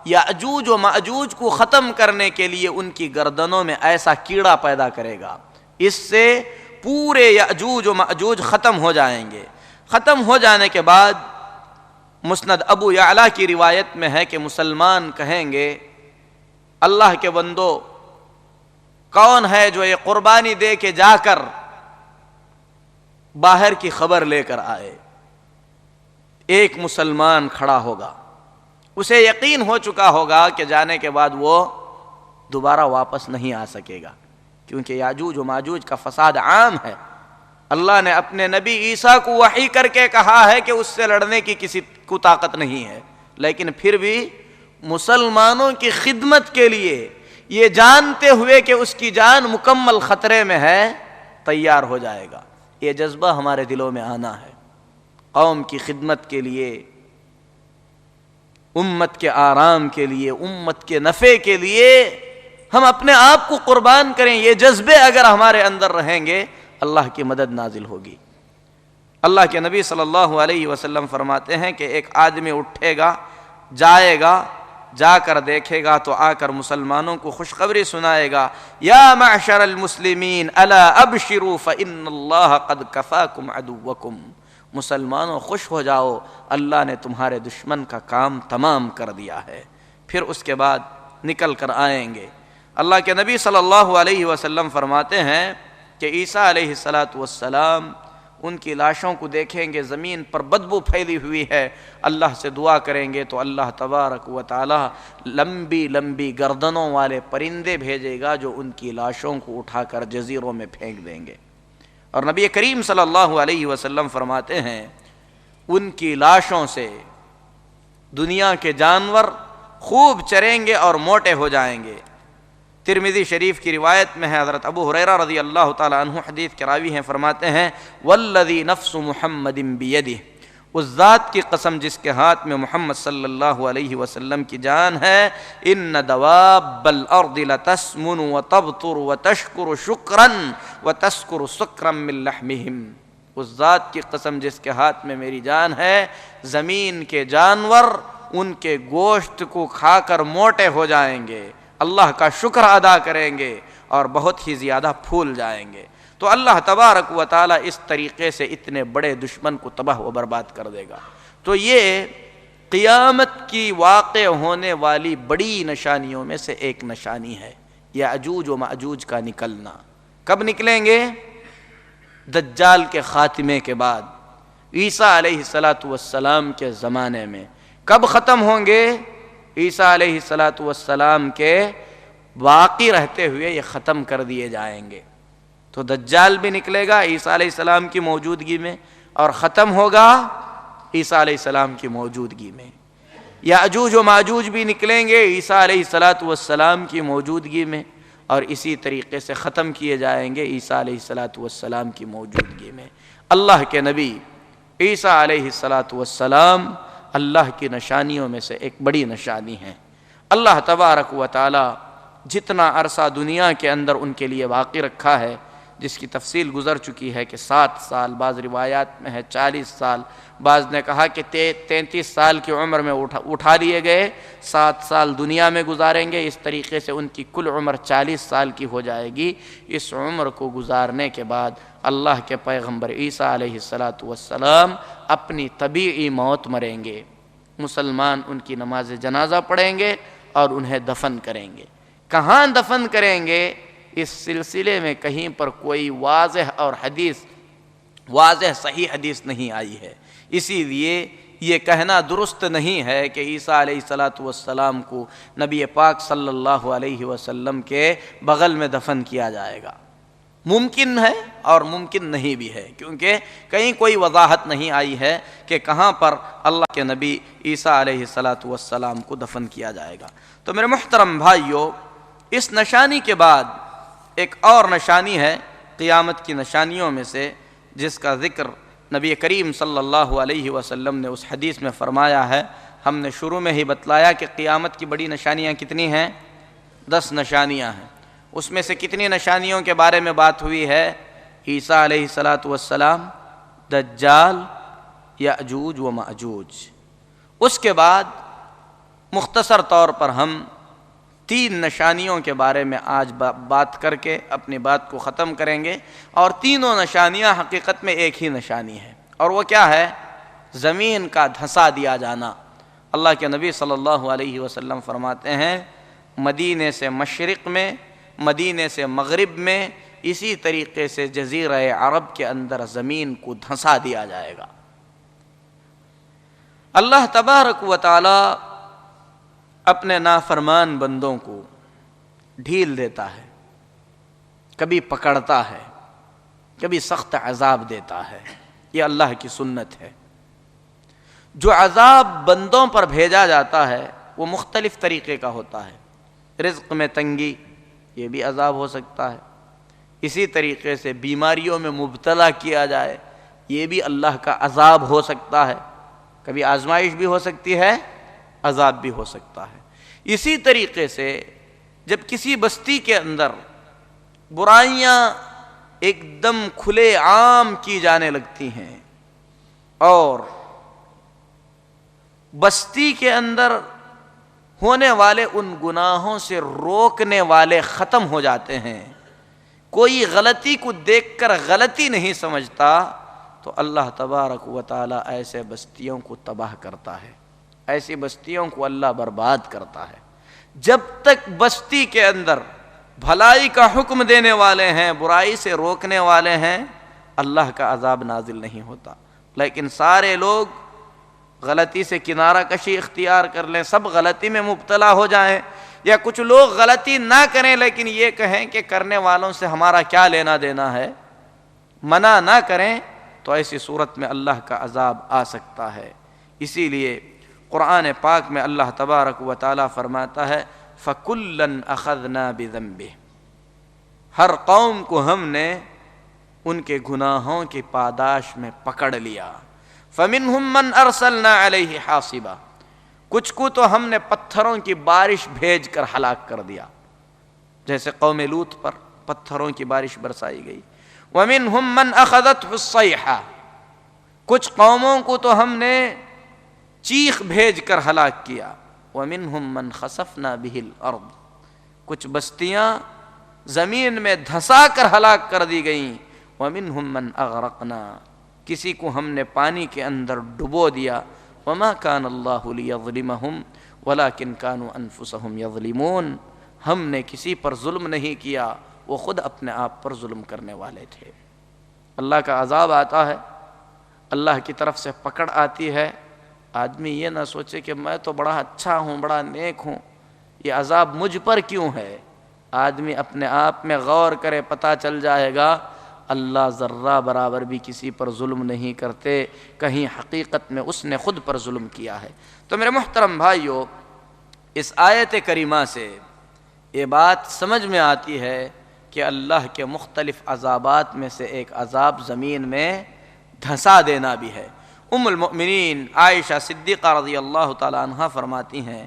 یأجوج و مأجوج کو ختم کرنے کے لیے ان کی گردنوں میں ایسا کیڑا پیدا کرے گا، اس سے پورے یأجوج و مأجوج ختم ہو جائیں گے۔ ختم ہو جانے کے بعد مسند ابو یعلا کی روایت میں ہے کہ مسلمان کہیں گے اللہ کے بندو، کون ہے جو یہ قربانی دے کے جا کر باہر کی خبر لے کر آئے؟ ایک مسلمان کھڑا ہوگا، اسے یقین ہو چکا ہوگا کہ جانے کے بعد وہ دوبارہ واپس نہیں آ سکے گا، کیونکہ یاجوج و ماجوج کا فساد عام ہے۔ اللہ نے اپنے نبی عیسیٰ کو وحی کر کے کہا ہے کہ اس سے لڑنے کی کسی کو طاقت نہیں ہے، لیکن پھر بھی مسلمانوں کی خدمت کے لیے، یہ جانتے ہوئے کہ اس کی جان مکمل خطرے میں ہے، تیار ہو جائے گا۔ یہ جذبہ ہمارے دلوں میں آنا ہے، قوم کی خدمت کے لیے، امت کے آرام کے لیے، امت کے نفع کے لیے ہم اپنے آپ کو قربان کریں۔ یہ جذبے اگر ہمارے اندر رہیں گے، اللہ کی مدد نازل ہوگی۔ اللہ کے نبی صلی اللہ علیہ وسلم فرماتے ہیں کہ ایک آدمی اٹھے گا، جائے گا، جا کر دیکھے گا تو آ کر مسلمانوں کو خوشخبری سنائے گا، یا معشر المسلمین الا ابشروا فإن اللہ قد کفاکم عدوکم، مسلمانوں خوش ہو جاؤ، اللہ نے تمہارے دشمن کا کام تمام کر دیا ہے۔ پھر اس کے بعد نکل کر آئیں گے۔ اللہ کے نبی صلی اللہ علیہ وسلم فرماتے ہیں کہ عیسیٰ علیہ السلام ان کی لاشوں کو دیکھیں گے، زمین پر بدبو پھیلی ہوئی ہے، اللہ سے دعا کریں گے تو اللہ تبارک و تعالی لمبی لمبی گردنوں والے پرندے بھیجے گا جو ان کی لاشوں کو اٹھا کر جزیروں میں پھینک دیں گے۔ اور نبی کریم صلی اللہ علیہ وسلم فرماتے ہیں ان کی لاشوں سے دنیا کے جانور خوب چریں گے اور موٹے ہو جائیں گے۔ ترمذی شریف کی روایت میں ہے، حضرت ابو ہریرہ رضی اللہ تعالی عنہ حدیث کے راوی ہیں، فرماتے ہیں والذی نفس محمد بیدہ، اس ذات کی قسم جس کے ہاتھ میں محمد صلی اللہ علیہ وسلم کی جان ہے، ان دواب الارض لتسمن وتبطر وتشکر شکرا وتسکر سکرا من لحمہم، اس ذات کی قسم جس کے ہاتھ میں میری جان ہے، زمین کے جانور ان کے گوشت کو کھا کر موٹے ہو جائیں گے، اللہ کا شکر ادا کریں گے اور بہت ہی زیادہ پھول جائیں گے۔ تو اللہ تبارک و تعالی اس طریقے سے اتنے بڑے دشمن کو تباہ و برباد کر دے گا۔ تو یہ قیامت کی واقع ہونے والی بڑی نشانیوں میں سے ایک نشانی ہے، یأجوج و مأجوج کا نکلنا۔ کب نکلیں گے؟ دجال کے خاتمے کے بعد، عیسیٰ علیہ السلام کے زمانے میں۔ کب ختم ہوں گے؟ عیسیٰ علیہ السلام کے باقی رہتے ہوئے یہ ختم کر دیے جائیں گے۔ تو دجال بھی نکلے گا عیسیٰ علیہ السلام کی موجودگی میں، اور ختم ہوگا عیسیٰ علیہ السلام کی موجودگی میں۔ یأجوج و ماجوج بھی نکلیں گے عیسیٰ علیہ السلام کی موجودگی میں، اور اسی طریقے سے ختم کیے جائیں گے عیسیٰ علیہ السلام کی موجودگی میں۔ اللہ کے نبی عیسیٰ علیہ السلام اللہ کی نشانیوں میں سے ایک بڑی نشانی ہے۔ اللہ تبارک و تعالی جتنا عرصہ دنیا کے اندر ان کے لیے باقی رکھا ہے، جس کی تفصیل گزر چکی ہے کہ 7 سال، بعض روایات میں ہے 40 سال، بعض نے کہا کہ 33 سال کی عمر میں اٹھا لیے گئے، 7 سال دنیا میں گزاریں گے، اس طریقے سے ان کی کل عمر 40 سال کی ہو جائے گی۔ اس عمر کو گزارنے کے بعد اللہ کے پیغمبر عیسیٰ علیہ السلام اپنی طبیعی موت مریں گے، مسلمان ان کی نماز جنازہ پڑھیں گے اور انہیں دفن کریں گے۔ کہاں دفن کریں گے؟ اس سلسلے میں کہیں پر کوئی واضح صحیح حدیث نہیں آئی ہے، اسی لیے یہ کہنا درست نہیں ہے کہ عیسیٰ علیہ الصلاۃ والسلام کو نبی پاک صلی اللہ علیہ وسلم کے بغل میں دفن کیا جائے گا۔ ممکن ہے اور ممکن نہیں بھی ہے، کیونکہ کہیں کوئی وضاحت نہیں آئی ہے کہ کہاں پر اللہ کے نبی عیسیٰ علیہ الصلاۃ والسلام کو دفن کیا جائے گا۔ تو میرے محترم بھائیو، اس نشانی کے بعد ایک اور نشانی ہے قیامت کی نشانیوں میں سے، جس کا ذکر نبی کریم صلی اللہ علیہ وسلم نے اس حدیث میں فرمایا ہے۔ ہم نے شروع میں ہی بتلایا کہ قیامت کی بڑی نشانیاں کتنی ہیں؟ 10 نشانیاں ہیں۔ اس میں سے کتنی نشانیوں کے بارے میں بات ہوئی ہے؟ عیسیٰ علیہ الصلاۃ والسلام، دجال، یأجوج و مأجوج۔ اس کے بعد مختصر طور پر ہم 3 نشانیوں کے بارے میں آج بات کر کے اپنی بات کو ختم کریں گے، اور تینوں نشانیاں حقیقت میں ایک ہی نشانی ہے، اور وہ کیا ہے؟ زمین کا دھنسا دیا جانا۔ اللہ کے نبی صلی اللہ علیہ وسلم فرماتے ہیں مدینے سے مشرق میں، مدینے سے مغرب میں، اسی طریقے سے جزیرہ عرب کے اندر زمین کو دھنسا دیا جائے گا۔ اللہ تبارک و تعالی اپنے نافرمان بندوں کو ڈھیل دیتا ہے، کبھی پکڑتا ہے، کبھی سخت عذاب دیتا ہے، یہ اللہ کی سنت ہے۔ جو عذاب بندوں پر بھیجا جاتا ہے وہ مختلف طریقے کا ہوتا ہے۔ رزق میں تنگی، یہ بھی عذاب ہو سکتا ہے۔ اسی طریقے سے بیماریوں میں مبتلا کیا جائے، یہ بھی اللہ کا عذاب ہو سکتا ہے۔ کبھی آزمائش بھی ہو سکتی ہے، عذاب بھی ہو سکتا ہے۔ اسی طریقے سے جب کسی بستی کے اندر برائیاں ایک دم کھلے عام کی جانے لگتی ہیں اور بستی کے اندر ہونے والے ان گناہوں سے روکنے والے ختم ہو جاتے ہیں، کوئی غلطی کو دیکھ کر غلطی نہیں سمجھتا، تو اللہ تبارک و تعالی ایسے بستیوں کو تباہ کرتا ہے، ایسی بستیوں کو اللہ برباد کرتا ہے۔ جب تک بستی کے اندر بھلائی کا حکم دینے والے ہیں، برائی سے روکنے والے ہیں، اللہ کا عذاب نازل نہیں ہوتا۔ لیکن سارے لوگ غلطی سے کنارہ کشی اختیار کر لیں، سب غلطی میں مبتلا ہو جائیں، یا کچھ لوگ غلطی نہ کریں لیکن یہ کہیں کہ کرنے والوں سے ہمارا کیا لینا دینا ہے، منع نہ کریں، تو ایسی صورت میں اللہ کا عذاب آ سکتا ہے۔ اسی لیے قرآن پاک میں اللہ تبارک و تعالی فرماتا ہے فَكُلًّا أَخَذْنَا بِذَنبِهِ، ہر قوم کو ہم نے ان کے گناہوں کی پاداش میں پکڑ لیا۔ فَمِنْهُمْ مَنْ أَرْسَلْنَا عَلَيْهِ حَاصِبًا، کچھ کو تو ہم نے پتھروں کی بارش بھیج کر ہلاک کر دیا، جیسے قوم لوط پر پتھروں کی بارش برسائی گئی۔ وَمِنْهُمْ مَنْ أَخَذَتْهُ الصَّيْحَةُ، کچھ قوموں کو تو ہم نے چیخ بھیج کر ہلاک کیا۔ وَمِنْهُمْ مَنْ خَسَفْنَا بِهِ الْأَرْضِ، کچھ بستیاں زمین میں دھسا کر ہلاک کر دی گئیں۔ وَمِنْهُمْ مَنْ أَغْرَقْنَا، کسی کو ہم نے پانی کے اندر ڈبو دیا۔ وَمَا كَانَ اللَّهُ لِيَظْلِمَهُمْ وَلَكِنْ كَانُوا أَنفُسَهُمْ يَظْلِمُونَ، ہم نے کسی پر ظلم نہیں کیا، وہ خود اپنے آپ پر ظلم کرنے والے تھے۔ اللہ کا عذاب آتا ہے، اللہ کی طرف سے پکڑ آتی ہے، آدمی یہ نہ سوچے کہ میں تو بڑا اچھا ہوں، بڑا نیک ہوں، یہ عذاب مجھ پر کیوں ہے۔ آدمی اپنے آپ میں غور کرے، پتہ چل جائے گا اللہ ذرہ برابر بھی کسی پر ظلم نہیں کرتے، کہیں حقیقت میں اس نے خود پر ظلم کیا ہے۔ تو میرے محترم بھائیو، اس آیت کریمہ سے یہ بات سمجھ میں آتی ہے کہ اللہ کے مختلف عذابات میں سے ایک عذاب زمین میں دھنسا دینا بھی ہے۔ ام المؤمنین عائشہ صدیقہ رضی اللہ تعالی عنہا فرماتی ہیں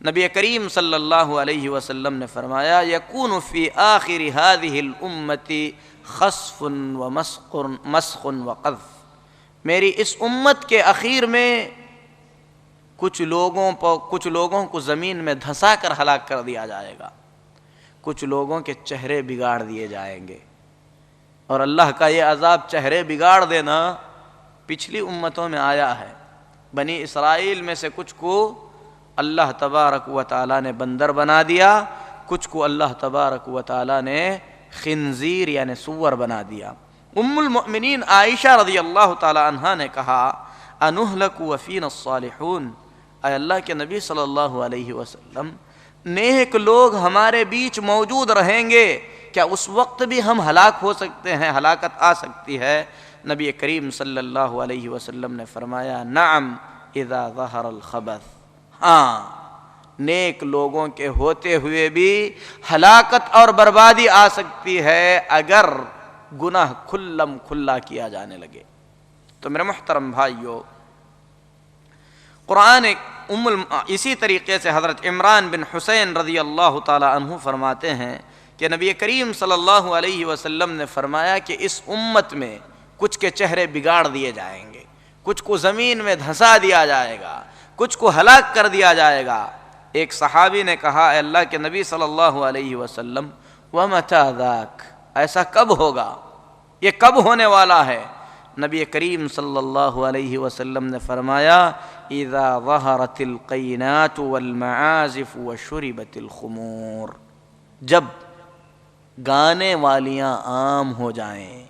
نبی کریم صلی اللہ علیہ وسلم نے فرمایا یکون فی آخر هذه الامة خسف ومسخ وقذف، میری اس امت کے اخیر میں کچھ لوگوں کو زمین میں دھسا کر ہلاک کر دیا جائے گا، کچھ لوگوں کے چہرے بگاڑ دیے جائیں گے۔ اور اللہ کا یہ عذاب چہرے بگاڑ دینا پچھلی امتوں میں آیا ہے۔ بنی اسرائیل میں سے کچھ کو اللہ تبارک و تعالی نے بندر بنا دیا، کچھ کو اللہ تبارک و تعالی نے خنزیر یعنی سور بنا دیا۔ ام المؤمنین عائشہ رضی اللہ تعالی عنہا نے کہا انہلک وفینا الصالحون، اے اللہ کے نبی صلی اللہ علیہ وسلم، نیک لوگ ہمارے بیچ موجود رہیں گے، کیا اس وقت بھی ہم ہلاک ہو سکتے ہیں، ہلاکت آ سکتی ہے؟ نبی کریم صلی اللہ علیہ وسلم نے فرمایا نعم اذا ظہر الخبث، ہاں نیک لوگوں کے ہوتے ہوئے بھی ہلاکت اور بربادی آ سکتی ہے اگر گناہ کھلم کھلا کیا جانے لگے۔ تو میرے محترم بھائیو، قرآن اسی طریقے سے حضرت عمران بن حسین رضی اللہ تعالی عنہ فرماتے ہیں کہ نبی کریم صلی اللہ علیہ وسلم نے فرمایا کہ اس امت میں کچھ کے چہرے بگاڑ دیے جائیں گے، کچھ کو زمین میں دھنسا دیا جائے گا، کچھ کو ہلاک کر دیا جائے گا۔ ایک صحابی نے کہا اے اللہ کے نبی صلی اللہ علیہ وسلم وَمَتَى ذَاكَ، ایسا کب ہوگا، یہ کب ہونے والا ہے؟ نبی کریم صلی اللہ علیہ وسلم نے فرمایا اذا ظہرت القینات والمعازف وشربت الخمور، جب گانے والیاں عام ہو جائیں،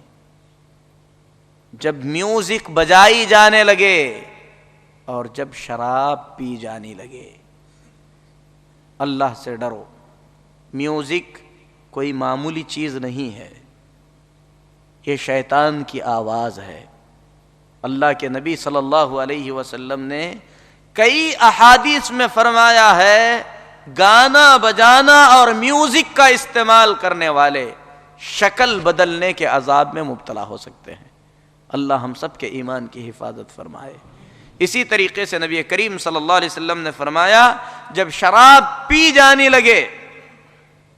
جب میوزک بجائی جانے لگے اور جب شراب پی جانے لگے۔ اللہ سے ڈرو، میوزک کوئی معمولی چیز نہیں ہے، یہ شیطان کی آواز ہے۔ اللہ کے نبی صلی اللہ علیہ وسلم نے کئی احادیث میں فرمایا ہے گانا بجانا اور میوزک کا استعمال کرنے والے شکل بدلنے کے عذاب میں مبتلا ہو سکتے ہیں۔ اللہ ہم سب کے ایمان کی حفاظت فرمائے۔ اسی طریقے سے نبی کریم صلی اللہ علیہ وسلم نے فرمایا جب شراب پی جانے لگے،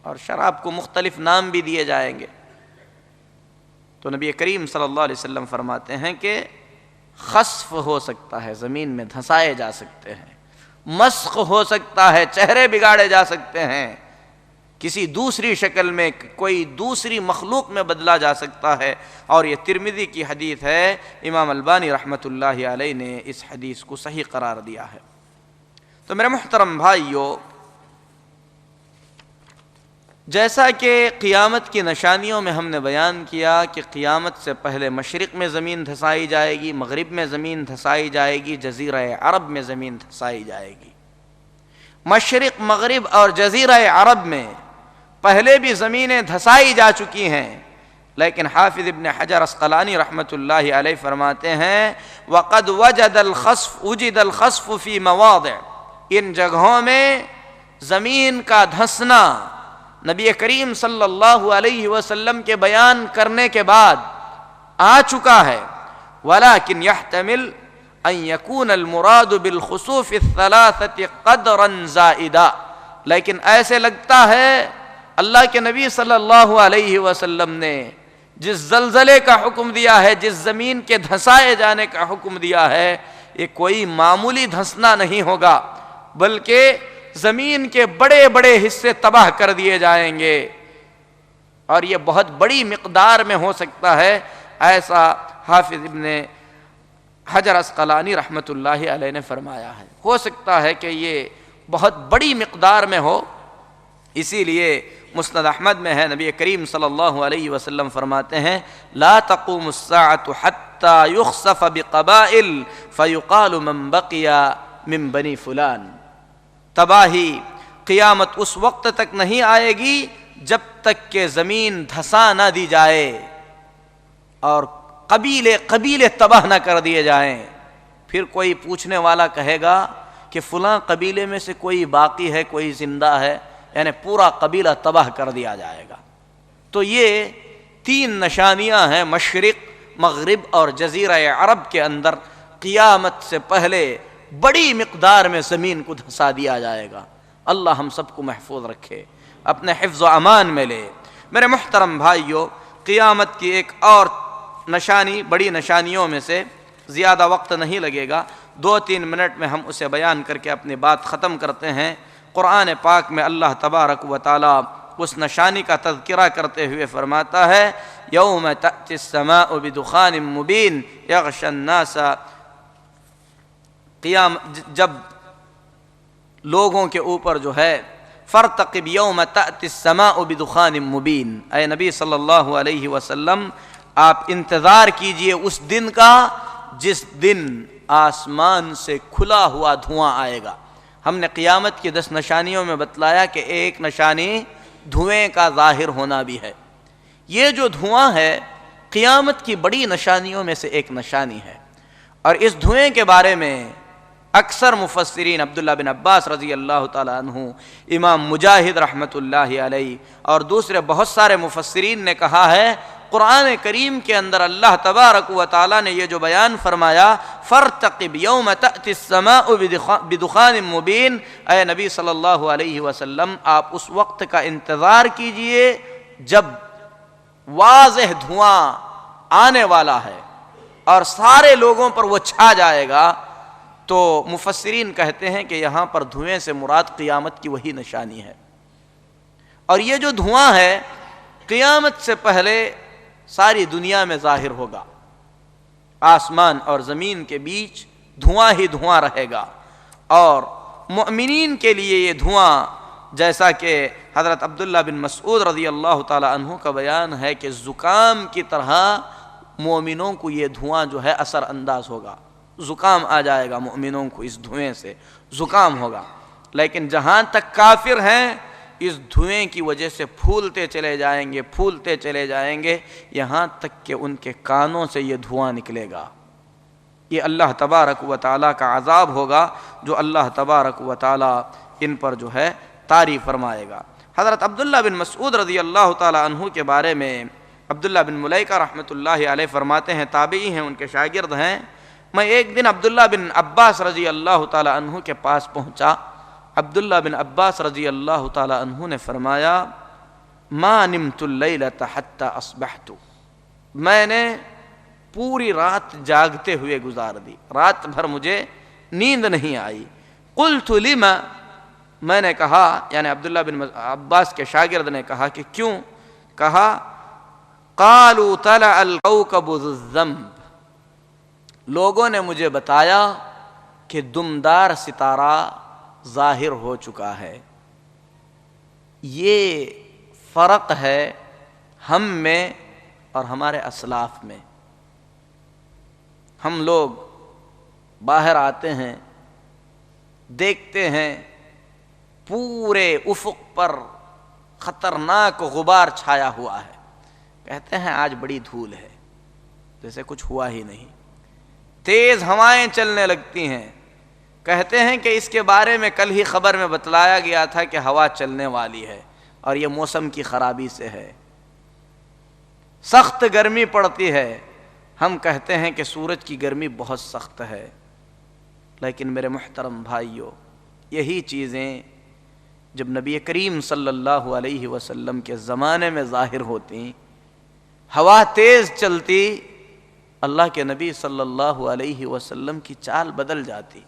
اور شراب کو مختلف نام بھی دیے جائیں گے، تو نبی کریم صلی اللہ علیہ وسلم فرماتے ہیں کہ خسف ہو سکتا ہے، زمین میں دھنسائے جا سکتے ہیں، مسخ ہو سکتا ہے، چہرے بگاڑے جا سکتے ہیں، کسی دوسری شکل میں کوئی دوسری مخلوق میں بدلا جا سکتا ہے، اور یہ ترمذی کی حدیث ہے۔ امام البانی رحمۃ اللہ علیہ نے اس حدیث کو صحیح قرار دیا ہے۔ تو میرے محترم بھائیو، جیسا کہ قیامت کی نشانیوں میں ہم نے بیان کیا کہ قیامت سے پہلے مشرق میں زمین دھسائی جائے گی، مغرب میں زمین دھسائی جائے گی، جزیرہ عرب میں زمین دھسائی جائے گی۔ مشرق، مغرب اور جزیرہ عرب میں پہلے بھی زمینیں دھسائی جا چکی ہیں، لیکن حافظ ابن حجر عسقلانی رحمۃ اللہ علیہ فرماتے ہیں وَقَدْ وُجِدَ الْخَسْفُ فِي مَوَاضِعٍ، ان جگہوں میں زمین کا دھسنا نبی کریم صلی اللہ علیہ وسلم کے بیان کرنے کے بعد آ چکا ہے۔ وَلَكِنْ يَحْتَمِلْ أَنْ يَكُونَ الْمُرَادُ بِالْخُسُوفِ الثَّلَاثَةِ قَدْرًا زَائِدًا، لیکن ایسے لگتا ہے اللہ کے نبی صلی اللہ علیہ وسلم نے جس زلزلے کا حکم دیا ہے، جس زمین کے دھسائے جانے کا حکم دیا ہے، یہ کوئی معمولی دھسنا نہیں ہوگا، بلکہ زمین کے بڑے بڑے حصے تباہ کر دیے جائیں گے، اور یہ بہت بڑی مقدار میں ہو سکتا ہے، ایسا حافظ ابن حجر عسقلانی رحمۃ اللہ علیہ نے فرمایا ہے۔ ہو سکتا ہے کہ یہ بہت بڑی مقدار میں ہو، اسی لیے مسند احمد میں ہے، نبی کریم صلی اللہ علیہ وسلم فرماتے ہیں لا تقوم الساعة حتى يخسف بقبائل فيقال من بقي من بني فلان، تباہی قیامت اس وقت تک نہیں آئے گی جب تک کہ زمین دھسا نہ دی جائے اور قبیلے تباہ نہ کر دیے جائیں۔ پھر کوئی پوچھنے والا کہے گا کہ فلاں قبیلے میں سے کوئی باقی ہے، کوئی زندہ ہے، یعنی پورا قبیلہ تباہ کر دیا جائے گا۔ تو یہ تین نشانیاں ہیں مشرق، مغرب اور جزیرہ عرب کے اندر قیامت سے پہلے بڑی مقدار میں زمین کو دھسا دیا جائے گا۔ اللہ ہم سب کو محفوظ رکھے، اپنے حفظ و امان میں لے۔ میرے محترم بھائیو، قیامت کی ایک اور نشانی، بڑی نشانیوں میں سے، زیادہ وقت نہیں لگے گا، 2-3 منٹ میں ہم اسے بیان کر کے اپنی بات ختم کرتے ہیں۔ قرآن پاک میں اللہ تبارک و تعالی اس نشانی کا تذکرہ کرتے ہوئے فرماتا ہے یوم تأتی السماء بدخان مبین یغشی الناس، جب لوگوں کے اوپر جو ہے فرتقب یوم تأتی السماء بدخان مبین، اے نبی صلی اللہ علیہ وسلم آپ انتظار کیجئے اس دن کا جس دن آسمان سے کھلا ہوا دھواں آئے گا۔ ہم نے قیامت کی 10 نشانیوں میں بتلایا کہ ایک نشانی دھوئیں کا ظاہر ہونا بھی ہے۔ یہ جو دھواں ہے قیامت کی بڑی نشانیوں میں سے ایک نشانی ہے، اور اس دھوئیں کے بارے میں اکثر مفسرین عبداللہ بن عباس رضی اللہ تعالیٰ عنہ، امام مجاہد رحمۃ اللہ علیہ اور دوسرے بہت سارے مفسرین نے کہا ہے قرآن کریم کے اندر اللہ تبارک و تعالیٰ نے یہ جو بیان فرمایا فارتقب یوم تأتی السماء بدخان مبین، اے نبی صلی اللہ علیہ وسلم آپ اس وقت کا انتظار کیجئے جب واضح دھواں آنے والا ہے اور سارے لوگوں پر وہ چھا جائے گا۔ تو مفسرین کہتے ہیں کہ یہاں پر دھوئیں سے مراد قیامت کی وہی نشانی ہے، اور یہ جو دھواں ہے قیامت سے پہلے ساری دنیا میں ظاہر ہوگا، آسمان اور زمین کے بیچ دھواں ہی دھواں رہے گا، اور مؤمنین کے لیے یہ دھواں جیسا کہ حضرت عبداللہ بن مسعود رضی اللہ تعالی عنہ کا بیان ہے کہ زکام کی طرح مومنوں کو یہ دھواں جو ہے اثر انداز ہوگا، زکام آ جائے گا مومنوں کو، اس دھوئیں سے زکام ہوگا۔ لیکن جہاں تک کافر ہیں اس دھوئیں کی وجہ سے پھولتے چلے جائیں گے یہاں تک کہ ان کے کانوں سے یہ دھواں نکلے گا۔ یہ اللہ تبارک و تعالیٰ کا عذاب ہوگا جو اللہ تبارک و تعالیٰ ان پر جو ہے طاری فرمائے گا۔ حضرت عبداللہ بن مسعود رضی اللہ تعالیٰ عنہ کے بارے میں عبداللہ بن ملیکہ رحمۃ اللہ علیہ فرماتے ہیں، تابعی ہیں، ان کے شاگرد ہیں، میں ایک دن عبداللہ بن عباس رضی اللہ تعالیٰ عنہ کے پاس پہنچا۔ عبداللہ بن عباس رضی اللہ تعالیٰ عنہ نے فرمایا ما نمت اللیلۃ حتی اصبحت، میں نے پوری رات جاگتے ہوئے گزار دی، رات بھر مجھے نیند نہیں آئی۔ قلت لما، میں نے کہا، یعنی عبداللہ بن عباس کے شاگرد نے کہا کہ کیوں؟ کہا قالوا طلع الكوكب ذو الذنب، لوگوں نے مجھے بتایا کہ دمدار ستارہ ظاہر ہو چکا ہے۔ یہ فرق ہے ہم میں اور ہمارے اسلاف میں۔ ہم لوگ باہر آتے ہیں، دیکھتے ہیں پورے افق پر خطرناک غبار چھایا ہوا ہے، کہتے ہیں آج بڑی دھول ہے، جیسے کچھ ہوا ہی نہیں۔ تیز ہوائیں چلنے لگتی ہیں، کہتے ہیں کہ اس کے بارے میں کل ہی خبر میں بتلایا گیا تھا کہ ہوا چلنے والی ہے اور یہ موسم کی خرابی سے ہے۔ سخت گرمی پڑتی ہے، ہم کہتے ہیں کہ سورج کی گرمی بہت سخت ہے، لیکن میرے محترم بھائیوں یہی چیزیں جب نبی کریم صلی اللہ علیہ وسلم کے زمانے میں ظاہر ہوتی، ہوا تیز چلتی، اللہ کے نبی صلی اللہ علیہ وسلم کی چال بدل جاتی،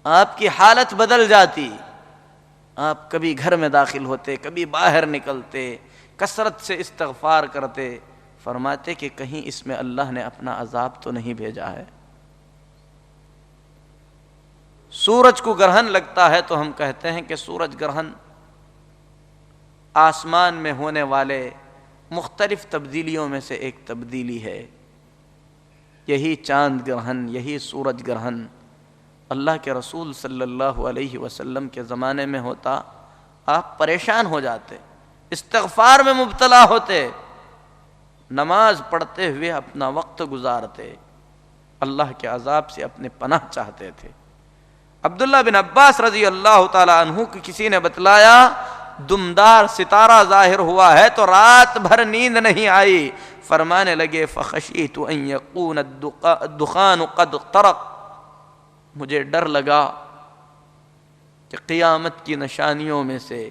آپ کی حالت بدل جاتی، آپ کبھی گھر میں داخل ہوتے، کبھی باہر نکلتے، کثرت سے استغفار کرتے، فرماتے کہ کہیں اس میں اللہ نے اپنا عذاب تو نہیں بھیجا ہے۔ سورج کو گرہن لگتا ہے تو ہم کہتے ہیں کہ سورج گرہن آسمان میں ہونے والے مختلف تبدیلیوں میں سے ایک تبدیلی ہے۔ یہی چاند گرہن، یہی سورج گرہن اللہ کے رسول صلی اللہ علیہ وسلم کے زمانے میں ہوتا، آپ پریشان ہو جاتے، استغفار میں مبتلا ہوتے، نماز پڑھتے ہوئے اپنا وقت گزارتے، اللہ کے عذاب سے اپنے پناہ چاہتے تھے۔ عبداللہ بن عباس رضی اللہ تعالی عنہ کو کسی نے بتلایا دمدار ستارہ ظاہر ہوا ہے تو رات بھر نیند نہیں آئی، فرمانے لگے فخشیت ان یکون الدخان قد اقترب، مجھے ڈر لگا کہ قیامت کی نشانیوں میں سے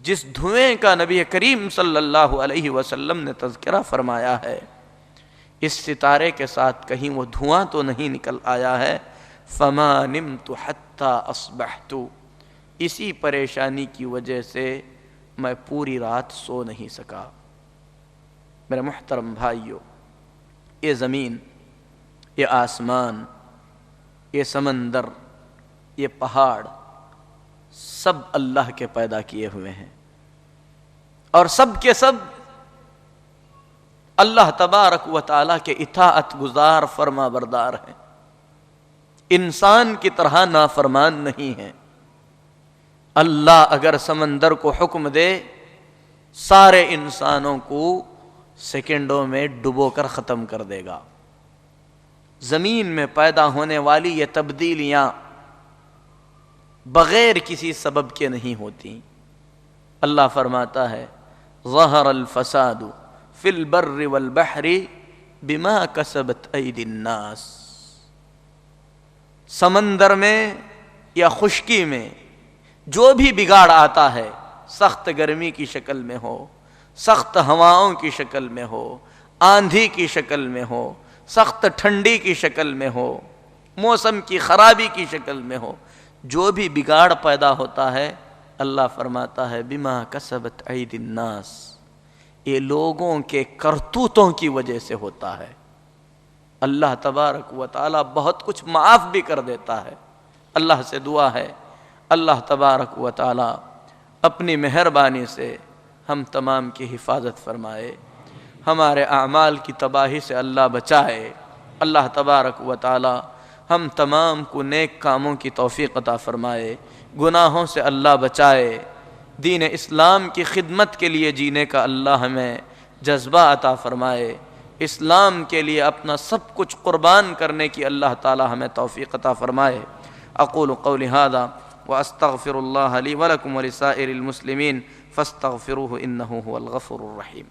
جس دھوئیں کا نبی کریم صلی اللہ علیہ وسلم نے تذکرہ فرمایا ہے، اس ستارے کے ساتھ کہیں وہ دھواں تو نہیں نکل آیا ہے۔ فما نمت حتی اصبحت، اسی پریشانی کی وجہ سے میں پوری رات سو نہیں سکا۔ میرے محترم بھائیوں، یہ زمین، یہ آسمان، یہ سمندر، یہ پہاڑ، سب اللہ کے پیدا کیے ہوئے ہیں اور سب کے سب اللہ تبارک و تعالی کے اطاعت گزار فرما بردار ہیں، انسان کی طرح نافرمان نہیں ہیں۔ اللہ اگر سمندر کو حکم دے سارے انسانوں کو سیکنڈوں میں ڈبو کر ختم کر دے گا۔ زمین میں پیدا ہونے والی یہ تبدیلیاں بغیر کسی سبب کے نہیں ہوتی۔ اللہ فرماتا ہے ظہر الفساد فی البر والبحر بما کسبت ایدی الناس، سمندر میں یا خشکی میں جو بھی بگاڑ آتا ہے، سخت گرمی کی شکل میں ہو، سخت ہواؤں کی شکل میں ہو، آندھی کی شکل میں ہو، سخت ٹھنڈی کی شکل میں ہو، موسم کی خرابی کی شکل میں ہو، جو بھی بگاڑ پیدا ہوتا ہے اللہ فرماتا ہے بما کسبت ایدی الناس، یہ لوگوں کے کرتوتوں کی وجہ سے ہوتا ہے۔ اللہ تبارک و تعالی بہت کچھ معاف بھی کر دیتا ہے۔ اللہ سے دعا ہے اللہ تبارک و تعالی اپنی مہربانی سے ہم تمام کی حفاظت فرمائے، ہمارے اعمال کی تباہی سے اللہ بچائے۔ اللہ تبارک و تعالی ہم تمام کو نیک کاموں کی توفیق عطا فرمائے، گناہوں سے اللہ بچائے، دین اسلام کی خدمت کے لیے جینے کا اللہ ہمیں جذبہ عطا فرمائے، اسلام کے لیے اپنا سب کچھ قربان کرنے کی اللہ تعالی ہمیں توفیق عطا فرمائے۔ اقول قولی ھذا واستغفر اللہ لی ولکم ولسائر المسلمین فاستغفروہ انہ هو الغفور الرحیم۔